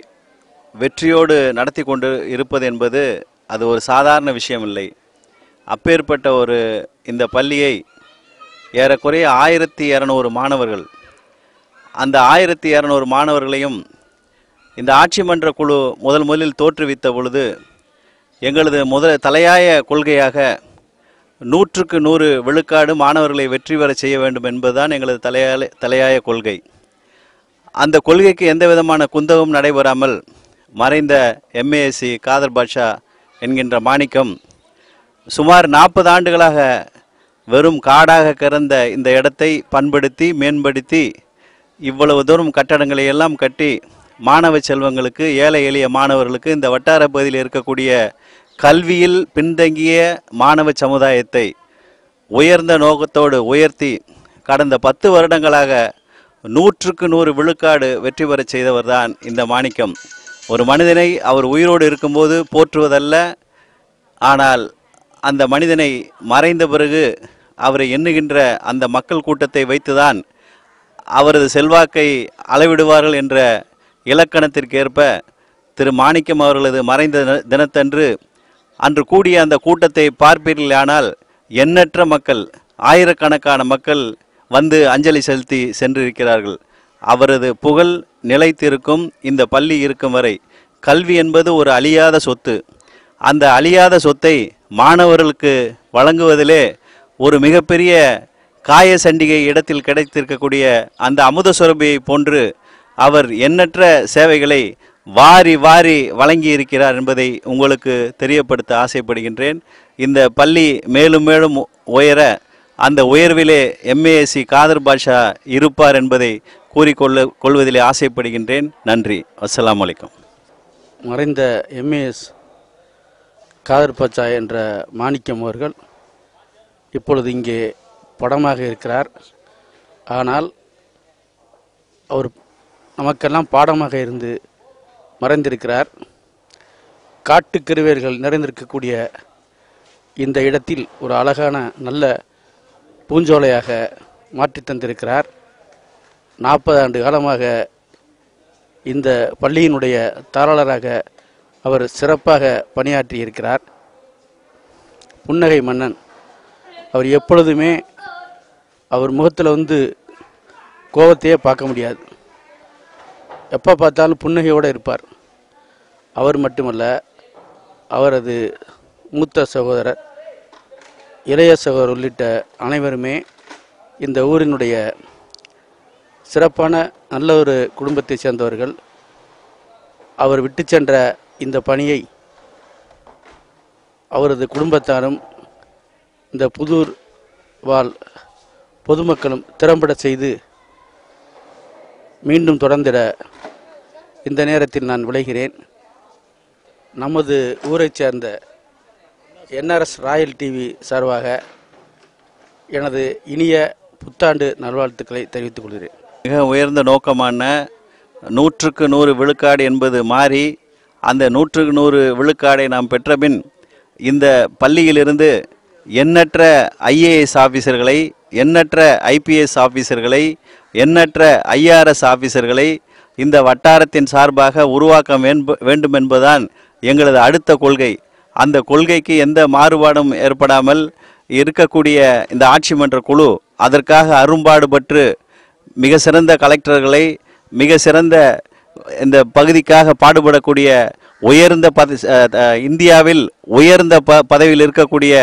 வெற்றியோடு நடத்தி கொண்டு இருப்பது என்பது அது ஒரு சாதாரண விஷயம் இல்லை. அப்பேற்பட்ட இந்த பள்ளியை ஏறக்குறைய 1200 மாணவர்கள், அந்த 1200 மாணவர்களையும் இந்த ஆட்சி மன்ற குழு முதலில் தோற்றுவித்த பொழுது எங்களது தலையாய கொள்கையாக 100க்கு 100 விழுக்காடு மாணவர்களை வெற்றி பெற செய்ய வேண்டும் என்பதுதான் எங்களது தலையாய கொள்கை. அந்த கொள்கைக்கு எந்த விதமான குந்தகம் நடைபெறாமல் மறைந்த எம்ஏஎஸ்சி காதர் பாட்சா என்கின்ற மாணிக்கம் சுமார் 40 ஆண்டுகளாக வெறும் காடாக கிடந்த இந்த இடத்தை பண்படுத்தி மேம்படுத்தி இவ்வளவு தூரம் கட்டடங்களை எல்லாம் கட்டி மாணவ செல்வங்களுக்கு, ஏழை எளிய மாணவர்களுக்கு, இந்த வட்டார பகுதியில் இருக்கக்கூடிய கல்வியில் பின்தங்கிய மாணவ சமுதாயத்தை உயர்ந்த நோக்கத்தோடு உயர்த்தி கடந்த 10 வருடங்களாக 100க்கு 100 விழுக்காடு வெற்றி பெற செய்தவர் தான் இந்த மாணிக்கம். ஒரு மனிதனை அவர் உயிரோடு இருக்கும்போது போற்றுவதல்ல, ஆனால் அந்த மனிதனை மறைந்த பிறகு அவரை எண்ணுகின்ற அந்த மக்கள் கூட்டத்தை வைத்துதான் அவரது செல்வாக்கை அளவிடுவார்கள் என்ற இலக்கணத்திற்கேற்ப திரு மாணிக்கம் அவர்களது மறைந்த தினத்தன்று அன்று கூடிய அந்த கூட்டத்தை பார்ப்பீர்களானால் எண்ணற்ற மக்கள், ஆயிரக்கணக்கான மக்கள் வந்து அஞ்சலி செலுத்தி சென்றிருக்கிறார்கள். அவரது புகழ் நிலைத்திருக்கும் இந்த பள்ளி இருக்கும் வரை. கல்வி என்பது ஒரு அழியாத சொத்து. அந்த அழியாத சொத்தை மாணவர்களுக்கு வழங்குவதிலே ஒரு மிகப்பெரிய காய சண்டிகை இடத்தில் கிடைத்திருக்கக்கூடிய அந்த அமுத சுரபியை போன்று அவர் எண்ணற்ற சேவைகளை வாரி வாரி வழங்கி இருக்கிறார் என்பதை உங்களுக்கு தெரியப்படுத்த ஆசைப்படுகின்றேன். இந்த பள்ளி மேலும் மேலும் உயர, அந்த உயர்விலே எம்ஏஎஸ்சி காதர் பாட்சா இருப்பார் என்பதை கூறிக்கொள்வதிலே ஆசைப்படுகின்றேன். நன்றி. அஸ்ஸலாமு அலைக்கும். மறைந்த எம்ஏஎஸ் காதர் பாட்சா என்ற மாணிக்கம் அவர்கள் இப்பொழுது இங்கே படமாக இருக்கிறார். ஆனால் அவர் நமக்கெல்லாம் பாடமாக இருந்து மறைந்திருக்கிறார். காட்டுக்கருவேர்கள் நிறைந்திருக்கக்கூடிய இந்த இடத்தில் ஒரு அழகான நல்ல பூஞ்சோலையாக மாற்றி தந்திருக்கிறார். 40 ஆண்டு காலமாக இந்த பள்ளியினுடைய தாளாளராக அவர் சிறப்பாக பணியாற்றி இருக்கிறார். புன்னகை மன்னன். அவர் எப்பொழுதுமே அவர் முகத்தில் கோபத்தையே பார்க்க முடியாது. எப்போ பார்த்தாலும் புன்னகையோடு இருப்பார். அவர் மட்டுமல்ல, அவரது மூத்த சகோதரர், இளைய சகோதரர் உள்ளிட்ட அனைவருமே இந்த ஊரினுடைய சிறப்பான நல்ல ஒரு குடும்பத்தை சேர்ந்தவர்கள். அவர் விட்டு சென்ற இந்த பணியை அவரது குடும்பத்தாரும் இந்த புதூர் வாழ் பொதுமக்களும் திறம்பட செய்து மீண்டும் தொடர்ந்திட இந்த நேரத்தில் நான் விளைகிறேன். நமது ஊரைச் சேர்ந்த NRS ராயல் டிவி சார்பாக எனது இனிய புத்தாண்டு நல்வாழ்த்துக்களை தெரிவித்துக் கொள்கிறேன். மிக உயர்ந்த நோக்கமான 100க்கு 100 விழுக்காடு என்பது மாறி அந்த 100க்கு 100 விழுக்காடை நாம் பெற்றபின் இந்த பள்ளியிலிருந்து எண்ணற்ற IAS ஆஃபீஸர்களை, எண்ணற்ற IPS ஆஃபீஸர்களை, எண்ணற்ற IRS ஆஃபீஸர்களை இந்த வட்டாரத்தின் சார்பாக உருவாக்க வேண்டும் என்பதுதான் எங்களது அடுத்த கொள்கை. அந்த கொள்கைக்கு எந்த மாறுபாடும் ஏற்படாமல் இருக்கக்கூடிய இந்த ஆட்சி மன்ற குழு அதற்காக அரும்பாடுபட்டு மிக சிறந்த கலெக்டர்களை, மிக சிறந்த இந்த பகுதிக்காக பாடுபடக்கூடிய உயர்ந்த இந்தியாவில் உயர்ந்த பதவியில் இருக்கக்கூடிய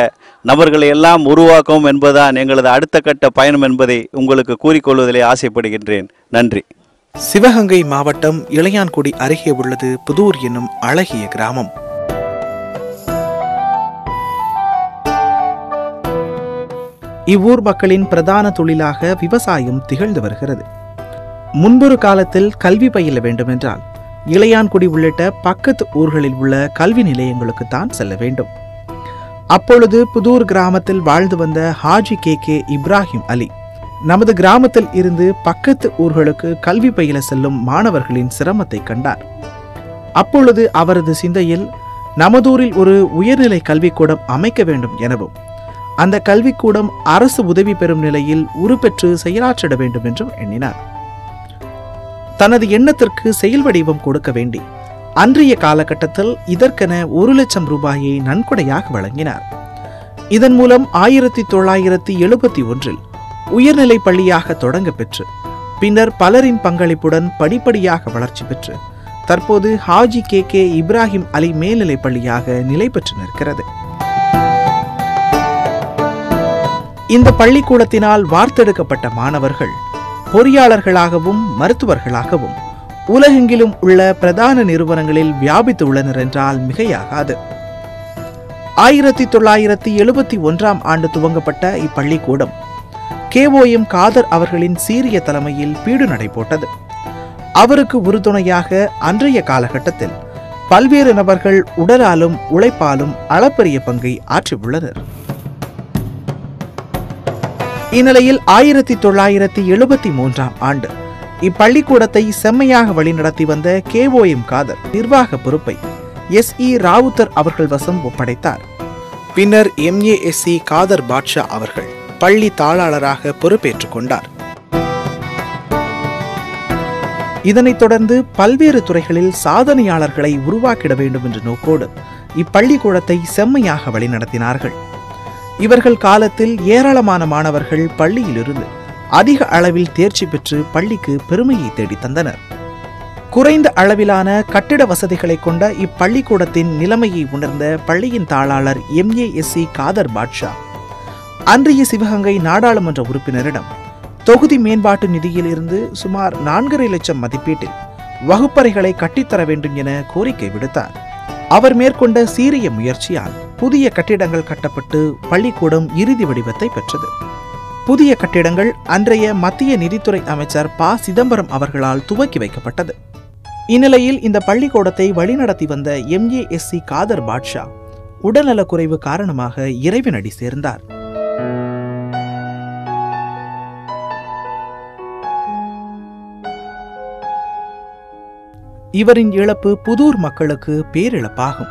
நபர்களை எல்லாம் உருவாக்கும் என்பதுதான் எங்களது அடுத்த கட்ட பயணம் என்பதை உங்களுக்கு கூறிக்கொள்வதிலே ஆசைப்படுகின்றேன். நன்றி. சிவகங்கை மாவட்டம் இளையான்குடி அருகே உள்ளது புதூர் என்னும் அழகிய கிராமம். இவ்வூர் மக்களின் பிரதான தொழிலாக விவசாயம் திகழ்ந்து வருகிறது. முன்பொரு காலத்தில் கல்வி பயில வேண்டுமென்றால் இளையான்குடி உள்ளிட்ட பக்கத்து ஊர்களில் உள்ள கல்வி நிலையங்களுக்கு தான் செல்ல வேண்டும். அப்பொழுது புதூர் கிராமத்தில் வாழ்ந்து வந்த ஹாஜி KK இப்ராஹிம் அலி நமது கிராமத்தில் இருந்து பக்கத்து ஊர்களுக்கு கல்வி பயில செல்லும் மாணவர்களின் சிரமத்தை கண்டார். அப்பொழுது அவரது சிந்தையில் நமதூரில் ஒரு உயர்நிலை கல்விக்கூடம் அமைக்க வேண்டும் எனவும் அந்த கல்விக்கூடம் அரசு உதவி பெறும் நிலையில் உருப்பெற்று செயலாற்றிட வேண்டும் என்றும் எண்ணினார். தனது எண்ணத்திற்கு செயல் வடிவம் கொடுக்க வேண்டி அன்றைய காலகட்டத்தில் இதற்கென 1 லட்சம் ரூபாயை நன்கொடையாக வழங்கினார். இதன் மூலம் 1971 உயர்நிலை பள்ளியாக தொடங்க பெற்று பின்னர் பலரின் பங்களிப்புடன் படிப்படியாக வளர்ச்சி பெற்று தற்போது ஹாஜி கே இப்ராஹிம் அலி மேல்நிலை பள்ளியாக நிலை பெற்று நிற்கிறது. இந்த பள்ளிக்கூடத்தினால் வார்த்தெடுக்கப்பட்ட மாணவர்கள் பொறியாளர்களாகவும் மருத்துவர்களாகவும் உலகெங்கிலும் உள்ள பிரதான நிறுவனங்களில் வியாபித்து உள்ளனர் என்றால் மிகையாகாது. 1971 ஆண்டு துவங்கப்பட்ட இப்பள்ளிக்கூடம் KOM காதர் அவர்களின் சீரிய தலைமையில் பீடு நடை போட்டது. அவருக்கு உறுதுணையாக அன்றைய காலகட்டத்தில் பல்வேறு நபர்கள் உடலாலும் உழைப்பாலும் அளப்பரிய பங்கை ஆற்றியுள்ளனர். இந்நிலையில் 1973 ஆண்டு இப்பள்ளிக்கூடத்தை செம்மையாக வழிநடத்தி வந்த KOM காதர் நிர்வாக பொறுப்பை SE ராவுத்தர் அவர்கள் வசம் ஒப்படைத்தார். பின்னர் MASC காதர் பாட்ஷா அவர்கள் பள்ளி தாளாளராக பொறுப்பேற்றுக் கொண்டார். இதனைத் தொடர்ந்து பல்வேறு துறைகளில் சாதனையாளர்களை உருவாக்கிட வேண்டும் என்ற நோக்கோடு இப்பள்ளிக்கூடத்தை செம்மையாக வழிநடத்தினார்கள். இவர்கள் காலத்தில் ஏராளமான மாணவர்கள் பள்ளியிலிருந்து அதிக அளவில் தேர்ச்சி பெற்று பள்ளிக்கு பெருமையை தேடி தந்தனர். குறைந்த அளவிலான கட்டிட வசதிகளை கொண்ட இப்பள்ளிக்கூடத்தின் நிலைமையை உணர்ந்த பள்ளியின் தாளாளர் MASC காதர் பாட்ஷா அன்றைய சிவகங்கை நாடாளுமன்ற உறுப்பினரிடம் தொகுதி மேம்பாட்டு நிதியில் இருந்து சுமார் 4.5 லட்சம் மதிப்பீட்டில் வகுப்பறைகளை கட்டித்தர வேண்டும் என கோரிக்கை விடுத்தார். அவர் மேற்கொண்ட சீரிய முயற்சியால் புதிய கட்டிடங்கள் கட்டப்பட்டு பள்ளிக்கூடம் இறுதி வடிவத்தை பெற்றது. புதிய கட்டிடங்கள் அன்றைய மத்திய நிதித்துறை அமைச்சர் ப. சிதம்பரம் அவர்களால் துவக்கி வைக்கப்பட்டது. இந்நிலையில் இந்த பள்ளிக்கூடத்தை வழிநடத்தி வந்த MASC காதர் பாட்ஷா உடல்நலக்குறைவு காரணமாக இறைவனடி சேர்ந்தார். இவரின் இழப்பு புதூர் மக்களுக்கு பேரிழப்பாகும்.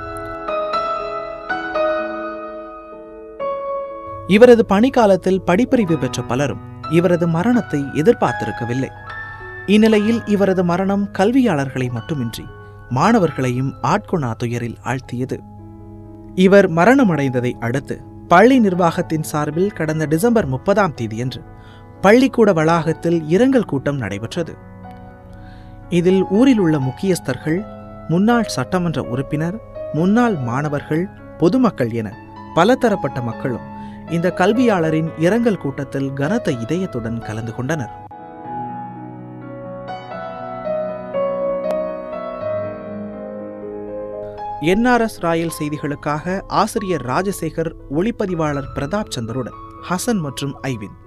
இவரது பணிக்காலத்தில் படிப்பறிவு பெற்ற பலரும் இவரது மரணத்தை எதிர்பார்த்திருக்கவில்லை. இந்நிலையில் இவரது மரணம் கல்வியாளர்களை மட்டுமின்றி மாணவர்களையும் ஆட்கொணா துயரில் ஆழ்த்தியது. இவர் மரணமடைந்ததை அடுத்து பள்ளி நிர்வாகத்தின் சார்பில் கடந்த டிசம்பர் 30 பள்ளிக்கூட வளாகத்தில் இரங்கல் கூட்டம் நடைபெற்றது. இதில் ஊரில் உள்ள முக்கியஸ்தர்கள், முன்னாள் சட்டமன்ற உறுப்பினர், முன்னாள் மாணவர்கள், பொதுமக்கள் என பலதரப்பட்ட மக்களும் இந்த கல்வியாளரின் இரங்கல் கூட்டத்தில் கனத்த இதயத்துடன் கலந்து கொண்டனர். NRS ராயல் செய்திகளுக்காக ஆசிரியர் ராஜசேகர், ஒளிப்பதிவாளர் பிரதாப் சந்தருடன் ஹசன் மற்றும் ஐவின்.